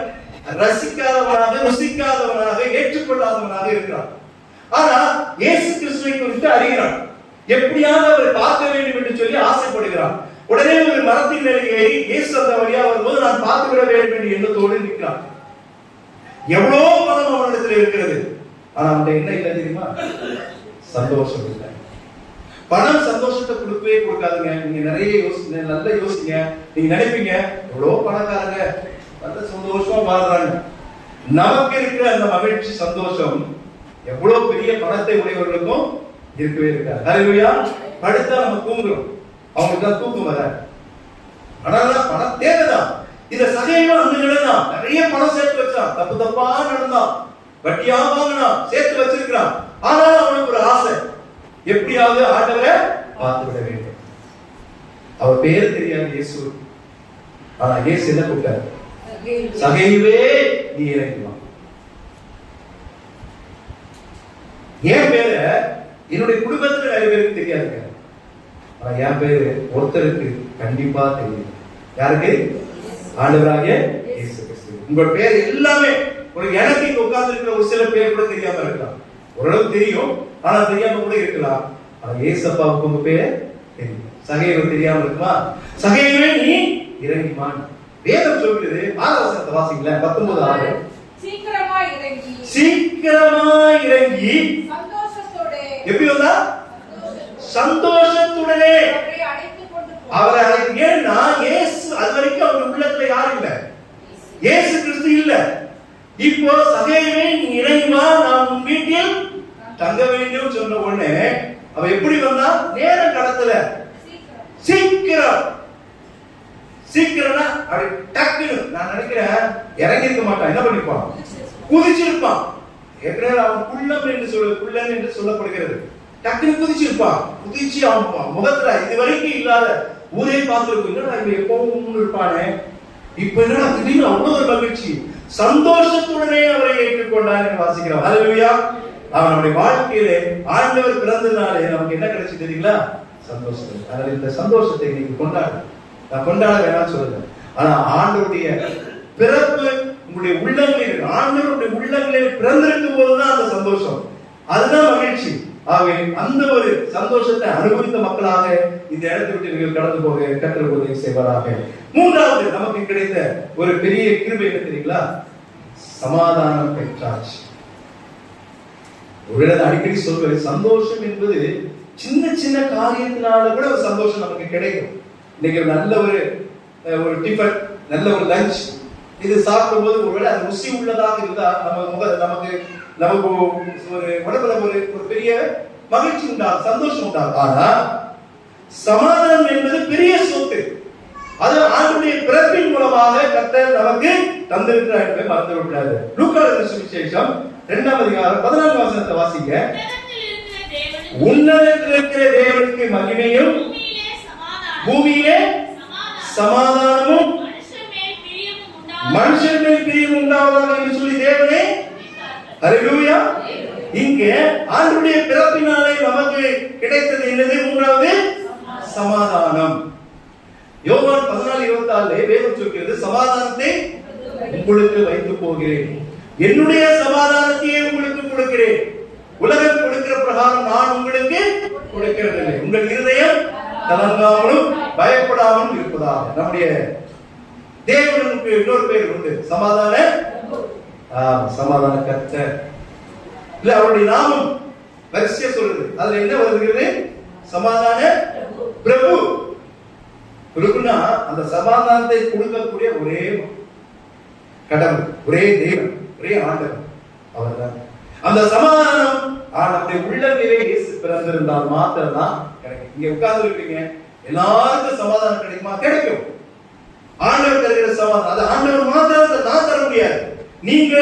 ரசிக்காதவனாக, ருசிக்காதவனாக, ஏற்றுக்கொள்ளாதவனாக இருக்கிறான். ஆனா இயேசு கிறிஸ்துவை குறித்து அறிகிறான். எப்படியாவது அவரை பார்க்க வேண்டும் என்று சொல்லி ஆசைப்படுகிறான். உடனே ஒரு மரத்தின் மேலே ஏறி இயேசு அந்த வழியா வரும்போது நான் பார்த்து விட வேண்டும் என்று எண்ணத்தோடு நிற்கிறான். எவ்வளவு பணம் அவனிடத்தில் இருக்கிறது, ஆனா அவன் என்ன இல்லை தெரியுமா? சந்தோஷம் இல்லை. பணம் சந்தோஷத்தை கொடுக்கவே கொடுக்காதுங்க. நீங்க நிறைய யோசிங்க, நல்லா யோசிங்க. நீங்க நினைப்பீங்க எவ்வளவு பணக்காரங்க நல்ல சந்தோஷமா வாழ்றாங்க. நமக்கு இருக்கிற அந்த மகிழ்ச்சி, சந்தோஷம் எவ்வளவு பெரிய பணத்தை உடையவர்களுக்கும் இருக்கவே இருக்காது. ஹல்லேலூயா. படுத்தா நம்ம தூங்குறோம், அவங்களுக்கு தான் தூக்கம் வர. ஆனா பணம் தேவைதான். இந்த சகையும் அந்த நிலைதான். நிறைய பணம் சேர்த்து வச்சான், தப்பு தப்பா நடந்தான், வட்டியா வாங்கினான், சேர்த்து வச்சிருக்கிறான். ஆனாலும் அவனுக்கு ஒரு ஆசை, எப்படியாவது ஆண்டவரை பார்த்து விட வேண்டும். அவர் பேர் தெரியாது இயேசு. ஆனா இயேசு என்ன கூப்பிட்டாரு? சகைவே நீ இறங்குவான். என் பேரு என்னுடைய குடும்பத்துல நிறைய பேருக்கு தெரியாதுங்க. ஆனா என் பேரு ஒருத்தருக்கு கண்டிப்பா தெரியும். யாருக்கு? ஆண்டவராகிய இயேசு கிறிஸ்து. உங்க பேர் எல்லாமே எனக்கு இங்க உட்கார்ந்து இருக்கிற ஒரு சில பேர் கூட தெரியாம இருக்கலாம். ஓரளவு தெரியும், ஆனா தெரியாம கூட இருக்கலாம். ஆனா ஏசப்பாவுக்கு உங்க பேரு தெரியும். சகைவை தெரியாம இருக்குமா? சகைவே நீ இறங்கிவான். வேதம் சொல்கிறது. 6ஆம் வசனத்தை வாசிங்களேன். 19:6. சீக்கிரமா இறங்கி எப்படி வந்தா? சந்தோஷத்துடனே அவரை அழைத்து. ஏன்னா இயேசு அது வரைக்கும் அவங்க உள்ளத்துல யாரும் இல்ல, இயேசு கிறிஸ்து இல்ல. இப்போ சகைவே நீ இறங்கிவா, நான் உன் வீட்டில் தங்க வேண்டும் சொன்ன உடனே அவ எப்படி வந்தா? நேரம் கடத்தல, சீக்கிரம். சீக்கிரம்னா அப்படி டக்குன்னு. நான் நினைக்கிறேன் இறங்கி இருக்க மாட்டான், என்ன பண்ணிருப்பான்? குதிச்சிருப்பான். ஏற்கனவே அவன் குள்ளன் என்று சொல்லப்படுகிறது. டக்குன்னு குதிச்சிருப்பான். குதிச்சு அவன் முகத்துல இதுவரைக்கும் இல்லாத ஊரே பார்த்திருக்கும். என்னடா இவன் எப்பவும் இருப்பானே, இப்ப என்னடா திடீர்னு அவ்வளவு ஒரு மகிழ்ச்சி, சந்தோஷத்துடனே அவரை ஏற்றுக்கொண்டார் என்று வாசிக்கிறோம். ஹல்லேலூயா. அவனுடைய வாழ்க்கையிலே ஆண்டவர் பிறந்ததுனாலே நமக்கு என்ன கிடைச்சு தெரியுங்களா? சந்தோஷம். அதனால இந்த சந்தோஷத்தை நீங்க கொண்டாடு. நான் கொண்டாட வேணாம்னு சொல்லுங்க. ஆனா ஆண்டவருடைய பிறப்பு உங்களுடைய உள்ளங்களில், ஆண்டவருடைய உள்ளங்களில் பிறந்திருக்கும் போதுதான் அந்த சந்தோஷம், அதுதான் மகிழ்ச்சி. ஆகவே அந்த ஒரு சந்தோஷத்தை அனுபவித்த மக்களாக இந்த இடத்தை விட்டு நீங்கள் கடந்து போக கர்த்தர் உதவி செய்வாராக. மூன்றாவது நமக்கு கிடைத்த ஒரு பெரிய கிருபை என்ன தெரியுங்களா? சமாதானம் பெற்றாச்சு. ஒரு அடிக்கடி சொல்வது, சந்தோஷம் என்பது சின்ன சின்ன காரியத்தினால கூட ஒரு சந்தோஷம் நமக்கு கிடைக்கும். இன்னைக்கு நல்ல ஒரு டிஃபன், நல்ல ஒரு லஞ்ச், இது சாப்பிடும் போது ஒருவேளை அது ருசி உள்ளதாக இருந்தா நமக்கு ஒரு உடம்புல ஒரு பெரிய மகிழ்ச்சி உண்டாகும், சந்தோஷம் உண்டாகும். ஆனா சமாதானம் என்பது பெரிய சொத்து. அது ஆண்டுடைய பிறப்பின் மூலமாக கர்த்தர் நமக்கு தந்திருக்கிறார் என்பதை மறந்து விடாது. லூக்கா சுவிசேஷம் 2ஆம் அதிகாரம் 14ஆம் வசனத்தை வாசிங்க. உன்னதத்தில் இருக்கிற தேவனுக்கு மகிமையும் பூமியிலே சமாதானமும் மனுஷன் மேல் பிரியம் உண்டாவதாக என்று சொல்லி தேவனே ஹல்லேலூயா. இங்கே ஆண்டவருடைய பிறப்பினாலே நமக்கு கிடைத்தது என்னது? மூன்றாவது சமாதானம். யோவான் 14:24 வேதம் சொல்கிறது, சமாதானத்தை உங்களுக்கு வைத்து போகிறேன், என்னுடைய சமாதானத்தையே உங்களுக்கு கொடுக்கிறேன், உலகம் கொடுக்கிற பிரகாரம் நான் உங்களுக்கு கொடுக்கிறதில்லை, உங்கள் இருதயம் கலங்காமலும் பயப்படாமலும் இருப்பதாக. நம்முடைய தேவனுக்கு இன்னொரு பேர் உண்டு, சமாதான கர்த்தர். இல்ல, அவருடைய நாமம் வரிசையா சொல்றது. அதுல என்ன வருகிறது? சமாதான பிரபு. பிரபுனா அந்த சமாதானத்தை கொடுக்கக்கூடிய ஒரே கடவுள், ஒரே தேவன், ஒரே ஆண்டவர், அவர்தான். அந்த சமாதானம் நம்முடைய உள்ளத்திலே இயேசு பிறந்திருந்தால் மாத்திரம் தான் கிடைக்கும். இங்க உட்கார்ந்து இருப்பீங்க, எல்லாருக்கும் சமாதானம் கிடைக்குமா? கிடைக்கும். ஆண்டவர் தருகிற சமாதானம், அது ஆண்டவர் மாத்திரம் நான் தர முடியாது. நீங்க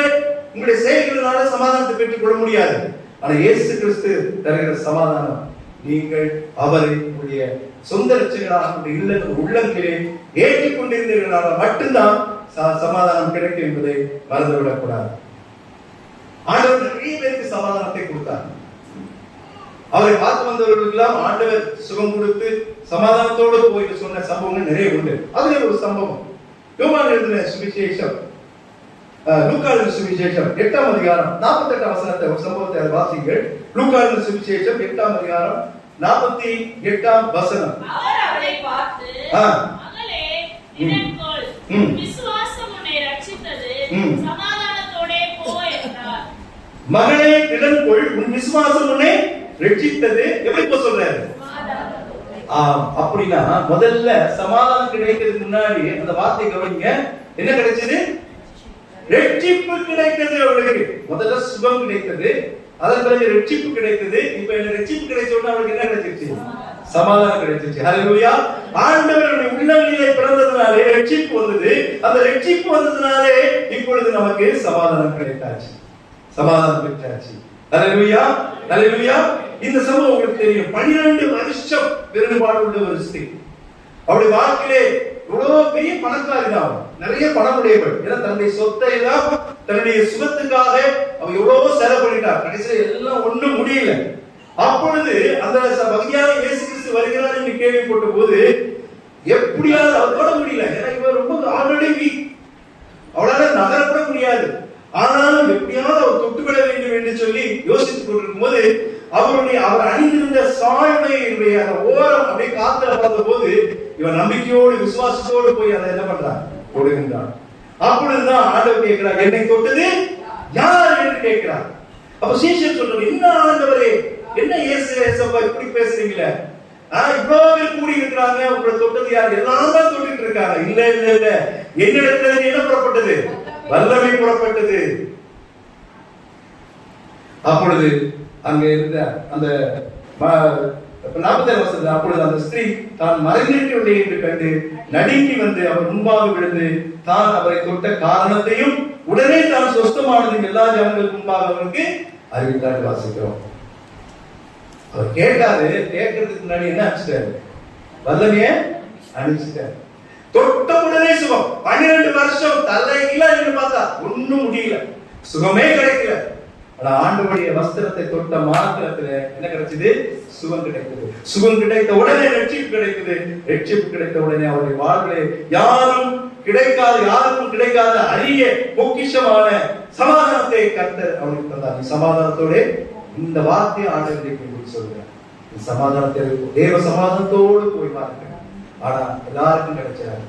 உங்களுடைய செயல்களினால சமாதானத்தை பெற்றுக் கொள்ள முடியாது. ஆனா இயேசு கிறிஸ்து தருகிற சமாதானம், நீங்கள் அவரை உங்களுடைய சொந்த ரட்சகராக உள்ளத்திலே ஏற்றுக்கொண்டிருந்தீர்களால் மட்டும்தான் சமாதானம் கிடைக்கும் என்பதை மறந்துவிடக் கூடாது. ஆண்டவர் நிறைய பேருக்கு சமாதானத்தை கொடுத்தார். அவரை பார்த்து வந்தவர்களுக்கெல்லாம் ஆண்டவர் சுகம் கொடுத்து சமாதானத்தோடு போயிட்டு சொன்ன சம்பவங்கள் நிறைய உண்டு. அதுல ஒரு சம்பவம் யோவான் எழுதின சுவிசேஷம், லூக்கா எழுதின சுவிசேஷம் 8ஆம் அதிகாரம் 48ஆம் வசனத்தை ஒரு சம்பவத்தை வாசிங்கள். லூக்கா எழுதின சுவிசேஷம் 8ஆம் அதிகாரம் 48ஆம் வசனம். அவர் அவரை பார்த்து, மகளே திடன்கொள், விசுவாசம் உன்னை ரட்சித்தது, சமாதானத்தோடே போ என்றார். மகளே திடன்கொள், உன் விசுவாசம் உன்னை ரட்சித்தது. எப்படி போ சொல்றாரு? அப்படின்னா முதல்ல சமாதானம் கிடைக்கிறதுக்கு முன்னாடி அந்த வார்த்தை கவனிங்க. என்ன கிடைச்சது? ரட்சிப்பு கிடைத்தது. அவளுக்கு முதல்ல சுகம் கிடைத்தது, அதன் பிறகு ரட்சிப்பு கிடைத்தது. இப்ப என்ன ரட்சிப்பு கிடைச்ச உடனே அவளுக்கு என்ன கிடைச்சிருச்சு? சமாதானம் கிடைச்சிருச்சு. ஹல்லேலூயா. ஆண்டவருடைய உள்ளங்களிலே பிறந்ததுனாலே ரட்சிப்பு வந்தது. அந்த ரட்சிப்பு வந்ததுனாலே இப்பொழுது நமக்கு சமாதானம் கிடைத்தாச்சு, சமாதானம் பெற்றாச்சு. ஹல்லேலூயா, ஹல்லேலூயா. இந்த சம்பவம் உங்களுக்கு தெரியும். 12 வருஷம் வேறுபாடு உள்ள ஒரு ஸ்திரீ. அவருடைய வாழ்க்கையிலே எவ்வளவு பெரிய பணக்காரி தான், நிறைய பணம் உடையவள். ஏன்னா தன்னுடைய சொத்தை எல்லாம் தன்னுடைய சுகத்துக்காக அவ எவ்வளவோ செலவு பண்ணிட்டார். கடைசியில எல்லாம் ஒண்ணும் முடியல. அப்பொழுது அந்த வகையான இயேசு கிறிஸ்து வருகிறார் என்று கேள்விப்பட்ட போது எப்படியாவது அவரோட முடியல. ஏன்னா இவர் ரொம்ப ஆல்ரெடி வீக், அவளால நகரப்பட முடியாது. ஆனாலும் எப்படியாவது அவர் தொட்டுவிட வேண்டும் என்று சொல்லி யோசித்துக் கொண்டிருக்கும் போது அவர் அணிந்திருந்த சாயுடைய அந்த ஓரம் அப்படியே காத்துல பார்த்த போது இவன் நம்பிக்கையோடு விசுவாசத்தோடு போய் அதை என்ன பண்றான்? கொடுக்கின்றான். அப்பொழுதுதான் ஆண்டவர் கேட்கிறார், என்னை தொட்டது யார் என்று கேட்கிறார். அப்ப சீஷர் சொல்றாரு, என்ன ஆண்டவரே, என்ன இயேசுப்பா இப்படி பேசுறீங்களே? இவ்வளவு பேர் கூடி இருக்கிறாங்க, உங்களை தொட்டது யார்? எல்லாம் தான் தொட்டிட்டு இருக்காங்க. இல்ல இல்ல இல்ல, என்னிடத்துல என்ன புறப்பட்டது? வல்லமை புறப்பட்டது. அப்பொழுது அங்க இருந்த அந்த 40 வருஷத்துல அப்பொழுது அந்த ஸ்திரீ தான் மறைந்திருக்கவில்லை என்று கண்டு நடுங்கி வந்து அவர் முன்பாக விழுந்து தான் அவரை தொட்ட காரணத்தையும் உடனே தான் சொஸ்தமானது எல்லா ஜனங்களுக்கு முன்பாக அவருக்கு அறிவித்தாட்டு வாசிக்கிறோம். அவர் கேட்டாரு, கேட்கறதுக்கு முன்னாடி என்ன அனுப்பிச்சிட்டாரு? வல்லமைய அனுப்பிச்சிட்டாரு. தொட்ட உடனே சுகம். 12 வருஷம் தலையில பார்த்தா ஒண்ணும் முடியல, சுகமே கிடைக்கல. ஆனா ஆண்டவருடைய வஸ்திரத்தை தொட்ட மாத்திரத்துல என்ன கிடைச்சது? சுகம் கிடைத்தது. சுகம் கிடைத்த உடனே ரட்சிப்பு கிடைத்தது. ரட்சிப்பு கிடைத்த உடனே அவருடைய வாழ்விலே யாருக்கும் கிடைக்காத அரிய பொக்கிஷமான சமாதானத்தை கர்த்தர் அவருக்கு தந்தார். சமாதானத்தோட இந்த வார்த்தையை ஆண்டவரை சொல்கிறார். சமாதானத்தை தேவ சமாதானத்தோடு போய் பாருங்க. ஆனா எல்லாருக்கும் கிடைச்சாரு.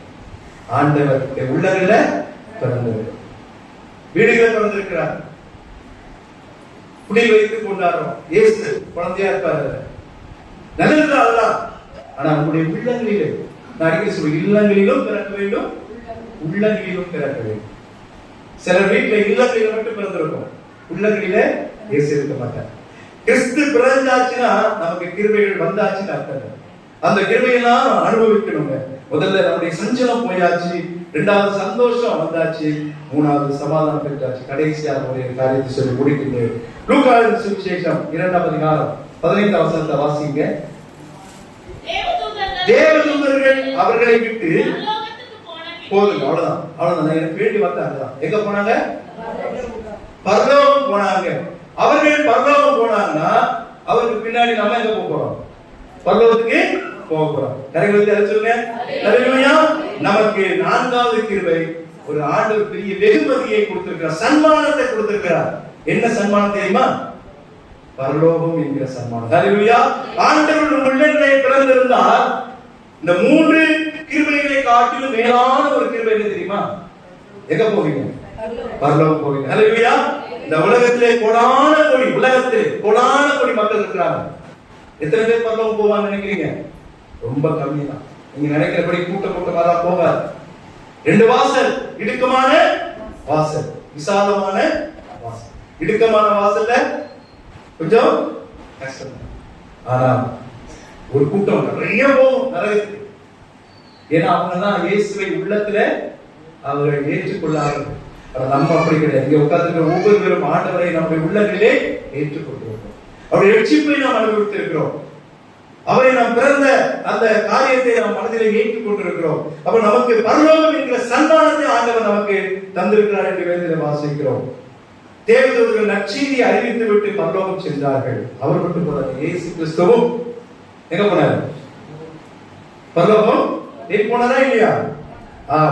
ஆண்டவர் உள்ளங்கள பிறந்தவர், வீடுகளை பிறந்திருக்கிறார். குடி வைத்து கொண்டாடுறோம். இயேசு குழந்தையா இருப்பாரு, நல்லதுதான் அதெல்லாம். ஆனா உங்களுடைய உள்ளங்களிலே, நான் அடிக்கடி சொல்றேன், இல்லங்களிலும் பிறக்க வேண்டும், உள்ளங்களிலும் பிறக்க வேண்டும். சிலர் வீட்டுல இல்லங்களில மட்டும் பிறந்திருக்கும், உள்ளங்களிலே இயேசு இருக்க மாட்டார். கிறிஸ்து பிறந்தாச்சுன்னா நமக்கு கிருபைகள் வந்தாச்சுன்னு அர்த்தம். அந்த கிருபையெல்லாம் அனுபவிக்கணுங்க. முதல்ல நம்முடைய சஞ்சலம் போயாச்சு, இரண்டாவது சந்தோஷம் வந்தாச்சு, மூணாவது சமாதானம் பெற்றாச்சு. கடைசியாக ஒரு காரியத்தை சொல்லி முடிக்கின்றேன். லூக்காவின் சுவிசேஷம் 2ஆம் அதிகாரம் 15ஆம் வசனத்தை வாசிங்க. தேவதூதர்கள் அவர்களை விட்டு போதுங்க, அவ்வளவுதான். எனக்கு வேண்டி வந்தாங்க. எங்க போனாங்க? பரலோகம் போனாங்க. அவர்கள் பரலோகம் போனாங்கன்னா அவருக்கு பின்னாடி நம்ம எங்க போறோம்? பரலோகத்துக்கு போக போறோம். நமக்கு 4வது கிருபை, ஒரு ஆண்டவர் பெரிய வெகுமதியை கொடுத்திருக்கிறார், சன்மானத்தை கொடுத்திருக்கிறார். என்ன சன்மானம் தெரியுமா? பரலோகம் என்கிற சன்மானம். ஹல்லேலூயா. ஆண்டவர் உள்ளங்களை பிறந்திருந்தால் இந்த 3 கிருபைகளை காட்டிலும் மேலான ஒரு கிருபை என்ன தெரியுமா? எங்க போவீங்க? பரலோகம் போவீங்க. ஹல்லேலூயா. இந்த உலகத்திலே கோடான கோடி மக்கள் இருக்கிறாங்க. எத்தனை பேர் பரலோகம் போவாங்க நினைக்கிறீங்க? ரொம்ப கம்மி தான். நீங்க நினைக்கிறபடி கூட்டமா தான் போகாது. 2 வாசல், இடுக்கமான வாசல், விசாலமான வாசல். இடுக்கமான வாசல்ல கொஞ்சம் கஷ்டம், ஆனா ஒரு கூட்டம் நிறைய போகும் நரகத்துக்கு. ஏன்னா அவங்க தான் இயேசுவை உள்ளத்துல அவர்கள் ஏற்றுக்கொள்ளார்கள். நம்ம அப்படி கிடையாது. இங்க உட்கார்ந்து ஒவ்வொருவரும் ஆண்டவரை நம்முடைய உள்ளங்களிலே ஏற்றுக்கொண்டிருக்கிறோம். அவருடைய ரட்சிப்பை நாம் அனுபவித்திருக்கிறோம். அவரை நாம் பிறந்த அந்த காரியத்தை நாம் மனதிலே ஏற்றுக் கொண்டிருக்கிறோம். அப்ப நமக்கு பரலோகம் என்கிற சன்மானத்தை ஆண்டவர் நமக்கு தந்திருக்கிறார் என்று வேதத்திலே வாசிக்கிறோம். தேவதூதர்கள் நற்செய்தியை அறிவித்து விட்டு பரலோகம் சென்றார்கள். அவர் மட்டும் போனார். இயேசு கிறிஸ்துவும் எங்க போனார்? பரலோகம் போனாரா இல்லையா?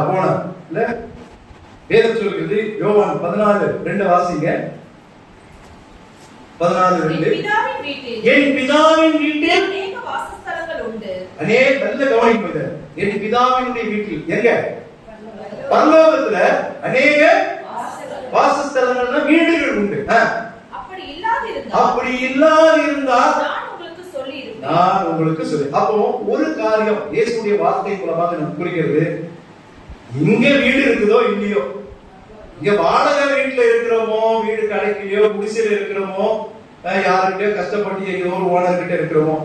போனார். இல்ல, வேதம் சொல்கிறது. யோவான் 14:2 வாசிங்க. 14:2. என் பிதாவின் வீட்டில் அநேக வாசஸ்தலங்கள் உண்டு. நல்ல கவனிங்க. என் பிதாவினுடைய வீட்டில் எங்க? பரலோகத்துல அநேக வாசஸ்தலங்கள்னா வீடுகள் உண்டு. அப்படி இல்லாதிருந்தால் நான் உங்களுக்கு சொல்லி. அப்போ ஒரு காரியம் இயேசுடைய வார்த்தை மூலமாக நமக்கு புரிகிறது. இங்க வீடு இருக்குதோ இல்லையோ, இங்க வாடகை வீட்டுல இருக்கிறோமோ, வீடு கடைக்கிலையோ, குடிசையில இருக்கிறோமோ, யாருக்கிட்டயோ கஷ்டப்பட்டு ஏதோ ஒரு ஓனர் கிட்ட இருக்கிறோமோ,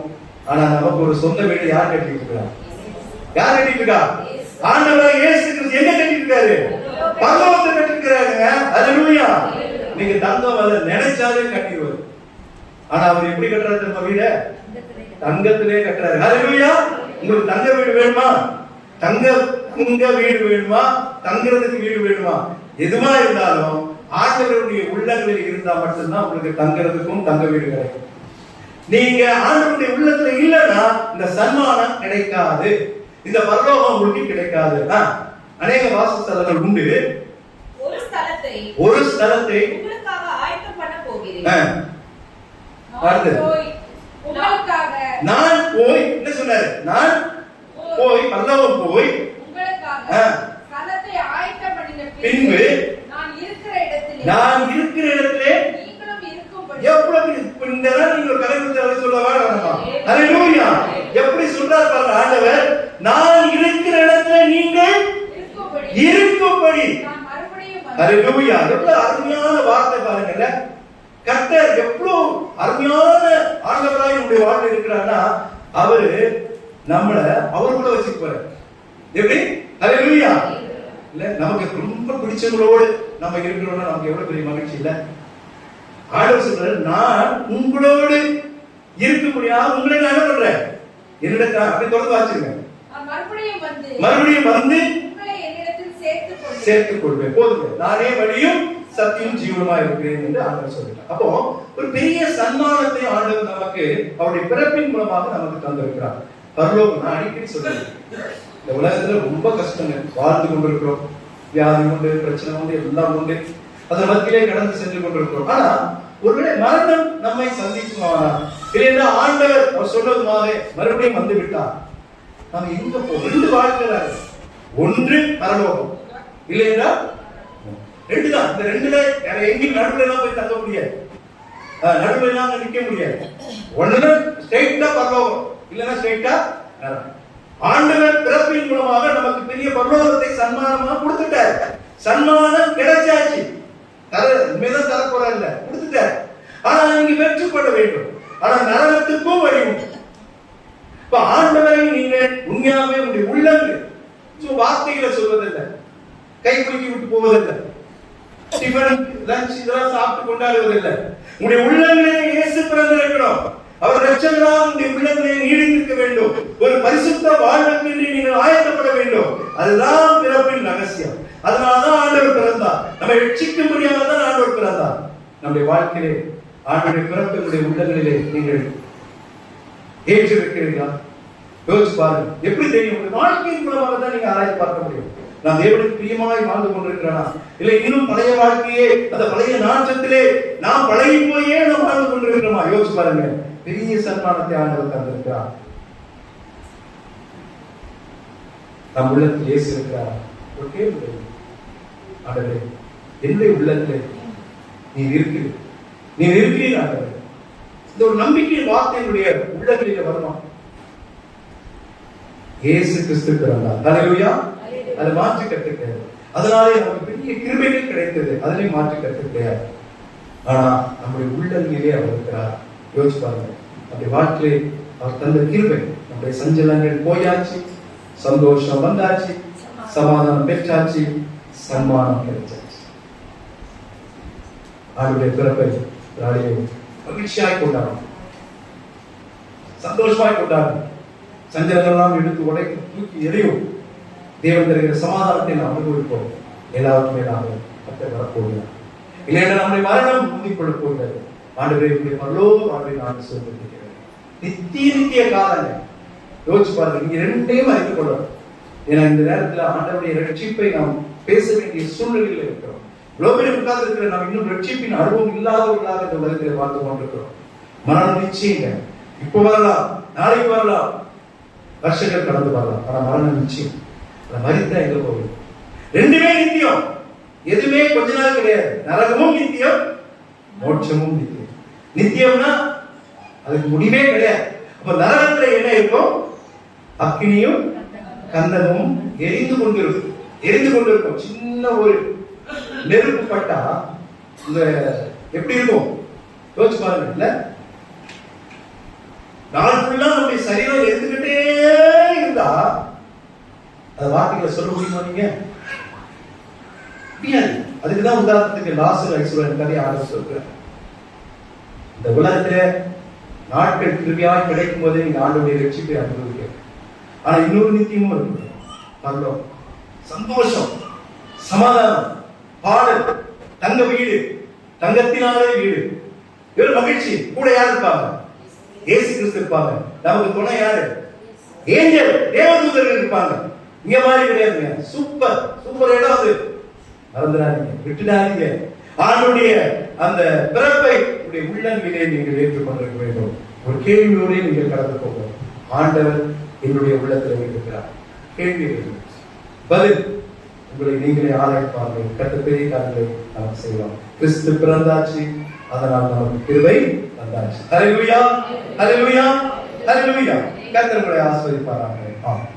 ஆனா நமக்கு ஒரு சொந்த வீடு யார் கட்டிட்டு இருக்கா? யார் கட்டிட்டு இருக்கா? ஆண்டவர் இயேசு கிறிஸ்து எங்க கட்டிட்டு இருக்காரு? பரலோகத்தை கட்டிட்டு இருக்காருங்க. ஹல்லேலூயா. நீங்க தங்கம் அதை நினைச்சாலே கட்டிடுவாரு. ஆனா அவர் எப்படி கட்டுறாரு தெரியுமா? வீட தங்கத்திலே கட்டுறாரு. ஹல்லேலூயா. உங்களுக்கு தங்க வீடு வேணுமா? தங்க வீடு வேணுமா? தங்குறதுக்கு வீடு வேணுமா? எதுவா இருந்தாலும் ஆண்டவருடைய உள்ளங்களில் இருந்தா மட்டும்தான் உங்களுக்கு தங்குறதுக்கும் தங்க வீடு கிடைக்கும். நீங்க ஆண்டவருடைய உள்ளத்துல இல்லைன்னா இந்த சன்மானம் கிடைக்காது, இந்த பரலோகம் உங்களுக்கு கிடைக்காது. அநேக வாசஸ்தலங்கள் உண்டு. ஒரு ஸ்தலத்தை உங்களுக்காக ஆயத்தம் பண்ண போகிறேன். நான் போய் என்ன சொன்னாரு? நான் போய் பரலோகம் போய் உங்களுக்காக ஸ்தலத்தை ஆயத்தம் பண்ணின பின்பு நான் இருக்கிற இடத்திலே நீங்களும் இருக்கும்படி. எவ்வளவு இந்த நீங்க கலைஞர் சொல்லவா வேண்டாமா? ஹல்லேலூயா. எப்படி சொல்றார் பாருங்க ஆண்டவர், நான் இருக்கிற இடத்துல நீங்கள் இருக்கும்படி. ஹல்லேலூயா. எவ்வளவு அருமையான வார்த்தை பாருங்கல்ல. கர்த்தர் எவ்வளவு அருமையான ஆண்டவராய் நம்முடைய வாழ்க்கை இருக்கிறார்னா, அவரு நம்மள அவர் கூட வச்சுக்குவாரு. எப்படி? ஹல்லேலூயா. இல்ல, நமக்கு ரொம்ப பிடிச்சவங்களோடு நம்ம இருக்கிறோம்னா நமக்கு எவ்வளவு பெரிய மகிழ்ச்சி இல்ல? ஆண்டவர் சொல்றாரு, நான் உங்களோடு இருக்க முடியாது, உங்களை நான் என்ன பண்றேன்? என்னிடத்துல அப்படி தொடர்ந்து வாசிருங்க. மறுபடியும் வந்து உங்களை என்னிடத்தில் சேர்த்துக் கொள்வேன். போதுங்க. நானே வழியும் சத்தியம் ஜீவனமா இருக்கிறேன் என்று ஆண்டவர் சொல்லிட்டார். அப்போ ஒரு பெரிய சன்மானத்தை ஆண்டவர் நமக்கு அவருடைய பிறப்பின் மூலமாக நமக்கு தந்திருக்கிறார். பரலோகம் நான் அடிக்கடி சொல்றேன், இந்த உலகத்துல ரொம்ப கஷ்டங்க, வாழ்ந்து கொண்டிருக்கிறோம், வியாதி உண்டு, பிரச்சனை உண்டு, எல்லாம் உண்டு, அதன் மத்தியிலே கடந்து சென்று கொண்டிருக்கிறோம். ஆனா ஒருவேளை மரணம் நம்மை சந்திக்குமானா, இல்லைன்னா ஆண்டவர் அவர் சொல்வதுமாக மறுபடியும் வந்து விட்டார், நாம எங்க போவோம்? ரெண்டு வாழ்க்கிறாரு, ஒன்று பரலோகம், இல்லைன்னா ரெண்டு தான். இந்த ரெண்டுல எங்கேயும் நடுவுல எல்லாம் போய் தங்க முடியாது, நடுவுல எல்லாம் நிக்க முடியாது. ஒண்ணு ஸ்ட்ரைட்டா பரலோகம், இல்லைன்னா ஸ்ட்ரைட்டா ஆண்டவர் பிறப்பின் மூலமாக நமக்கு பெரிய பரலோகத்தை சன்மானமா கொடுத்துட்டார். சன்மானம் கிடைச்சாச்சு, உண்மைதான் தரப்போற இல்ல, கொடுத்துட்டார். ஆனா நீங்க வெற்றி கொள்ள வேண்டும். ஆனா நரகத்துக்கும் வழி உண்டு. இப்ப ஆண்டவரை நீங்க உண்மையாவே உங்களுடைய உள்ளங்கள் வார்த்தைகளை சொல்வதில்லை, கை குலுக்கி விட்டு போவதில்லை, டிஃபன் லஞ்ச் இதெல்லாம் சாப்பிட்டு கொண்டாடுவதில்லை. உங்களுடைய உள்ளங்களே இயேசு பிறந்திருக்கணும், அவர் ரட்சகராக உங்களுடைய உள்ளங்களே நீடித்திருக்க வேண்டும். ஒரு பரிசுத்த வாழ்வுக்கு நீங்கள் ஆயத்தப்பட வேண்டும். அதுதான் பிறப்பின் ரகசியம். அதனாலதான் ஆண்டவர் பிறந்தார், நம்மை ரட்சிக்கும்படியாக தான் ஆண்டவர் பிறந்தார். நம்முடைய வாழ்க்கையிலே ஆண்டவருடைய பிறப்பினுடைய உள்ளங்களிலே நீங்கள் ஏற்றிருக்கிறீர்களா? யோசிச்சு பாருங்க. எப்படி தெரியும்? உங்களுடைய வாழ்க்கையின் மூலமாக தான் நீங்க ஆராய்ச்சி பார்க்க முடியும். நான் தேவனுக்கு பிரியமாய் வாழ்ந்து கொண்டிருக்கிறேனா, இல்லை இன்னும் பழைய வாழ்க்கையே, அந்த பழைய நாட்டத்திலே நாம் பழகி போயே நாம் வாழ்ந்து கொண்டிருக்கிறோமா? யோசிச்சு பாருங்க. பெரிய சன்மானத்தை ஆண்டவர் தந்திருக்கிறார். நம் உள்ளத்தில் இயேசு இருக்கிறார். ஒரு கேள்வி, ஆண்டவரே என்னுடைய உள்ளத்திலே நீர் இருக்கிறீர், நீர் இருக்கிறீர் ஆண்டவரே. இந்த ஒரு நம்பிக்கையின் வார்த்தையினுடைய உள்ளங்களிலே வருமா? இயேசு கிறிஸ்து பிறந்தார். ஹல்லேலூயா. அது மாற்றி கற்றுக்கிறது. அதனாலே நமக்கு பெரிய கிருபைகள் கிடைத்தது, அதிலே மாற்றி கற்றுக்கிறார். ஆனா நம்முடைய உள்ளங்களிலே அவர் இருக்கிறார். யோசிச்சு பாருங்க. நம்முடைய வாழ்க்கையிலே அவர் தந்த கிருபை, நம்முடைய சஞ்சலங்கள் போயாச்சு, சந்தோஷம் வந்தாச்சு, சமாதானம் பெற்றாச்சு, சன்மானம் கிடைச்சாச்சு. அவருடைய பிறப்பை மகிழ்ச்சியாய் கொண்டாடும், சந்தோஷமாய் கொண்டாடும். சஞ்சலங்கள்லாம் எடுத்து உடைத்து தூக்கி எறியும். தேவன் தருகிற சமாதானத்தை நாம் அனுபவிப்போம். எல்லாருக்குமே நாம் கர்த்தர் வரப்போகிறார். இல்லைன்னா நம்முடைய மரணம் முந்திக் கொள்ள போகிறது. ஆண்டவரே இப்படி பரலோக வாழ்வை நான் சொல்லியிருக்கிறேன். நித்திய காலங்கள் யோசிச்சு பாருங்க. நீங்க ரெண்டையும் அறிந்து கொள்ளணும். ஏன்னா இந்த நேரத்தில் ஆண்டவருடைய ரட்சிப்பை நாம் பேச வேண்டிய சூழ்நிலையில் இருக்கிறோம். குளோபல் உட்கார்ந்து இருக்கிற நாம் இன்னும் ரட்சிப்பின் அனுபவம் இல்லாதவர்களாக இந்த உலகத்தில் வாழ்ந்து கொண்டிருக்கிறோம். மரணம் நிச்சயங்க, இப்போ வரலாம், நாளைக்கு வரலாம், வருஷங்கள் கடந்து வரலாம். ஆனா மரணம் நிச்சயம். மரித்தா எங்க போகுது? ரெண்டுமே நித்தியம், எதுவுமே கொஞ்ச நாள் கிடையாது. நரகமும் நித்தியம், மோட்சமும் நித்தியம். நித்தியம்னா அதுக்கு முடிவே கிடையாது. அப்ப நரகத்துல என்ன இருக்கும்? அக்கினியும் கந்தகமும் எரிந்து கொண்டிருக்கும். சின்ன ஒரு நெருப்பு பட்டா இந்த எப்படி இருக்கும் யோசிச்சு பாருங்க. இல்ல நாள் ஃபுல்லா நம்முடைய சரீரம் எரிந்துகிட்டே இருந்தா அது வார்த்தைகளை சொல்ல முடியுமா? நீங்க முடியாது. அதுக்குதான் உதாரணத்துக்கு லாசர் ஐஸ்வரன் கதையை ஆண்டவர் சொல்றார். இந்த உலகத்துல நாட்கள் திரும்பியாய் கிடைக்கும் போதே நீங்க ஆண்டவருடைய ரட்சிப்பை அனுபவிக்க. ஆனா இன்னொரு நித்தியமும் இருக்கு. பரலோகம், சந்தோஷம், சமாதானம், பாடல், தங்க வீடு, தங்கத்தினாலே வீடு, ஒரு மகிழ்ச்சி. கூட யார் இருப்பாங்க? இயேசு கிறிஸ்து இருப்பாங்க. நமக்கு துணை யாரு? ஏஞ்சல், தேவதூதர்கள் இருப்பாங்க. இங்க மாதிரி கிடையாதுங்க. சூப்பர் சூப்பர் இடம் அது. மறந்துடாதீங்க, விட்டுடாதீங்க. ஆண்டுடைய அந்த பிறப்பை உள்ளங்களிலே நீங்கள் ஏற்றுக்கொண்டிருக்க வேண்டும். ஒரு கேள்வியோடு நீங்கள் கடந்து போக. ஆண்டவர் என்னுடைய உள்ளத்தில் இருக்கிறார். கேள்வி பதில் உங்களை நீங்களே ஆராய்ப்பார்கள். கட்ட பெரிய காரியங்களை நாம் செய்யலாம். கிறிஸ்து பிறந்தாச்சு, அதனால் நமக்கு கிருபை வந்தாச்சு. ஹல்லேலூயா, ஹல்லேலூயா, ஹல்லேலூயா. கர்த்தர் உங்களை ஆசீர்வதிப்பாராக. ஆமென்.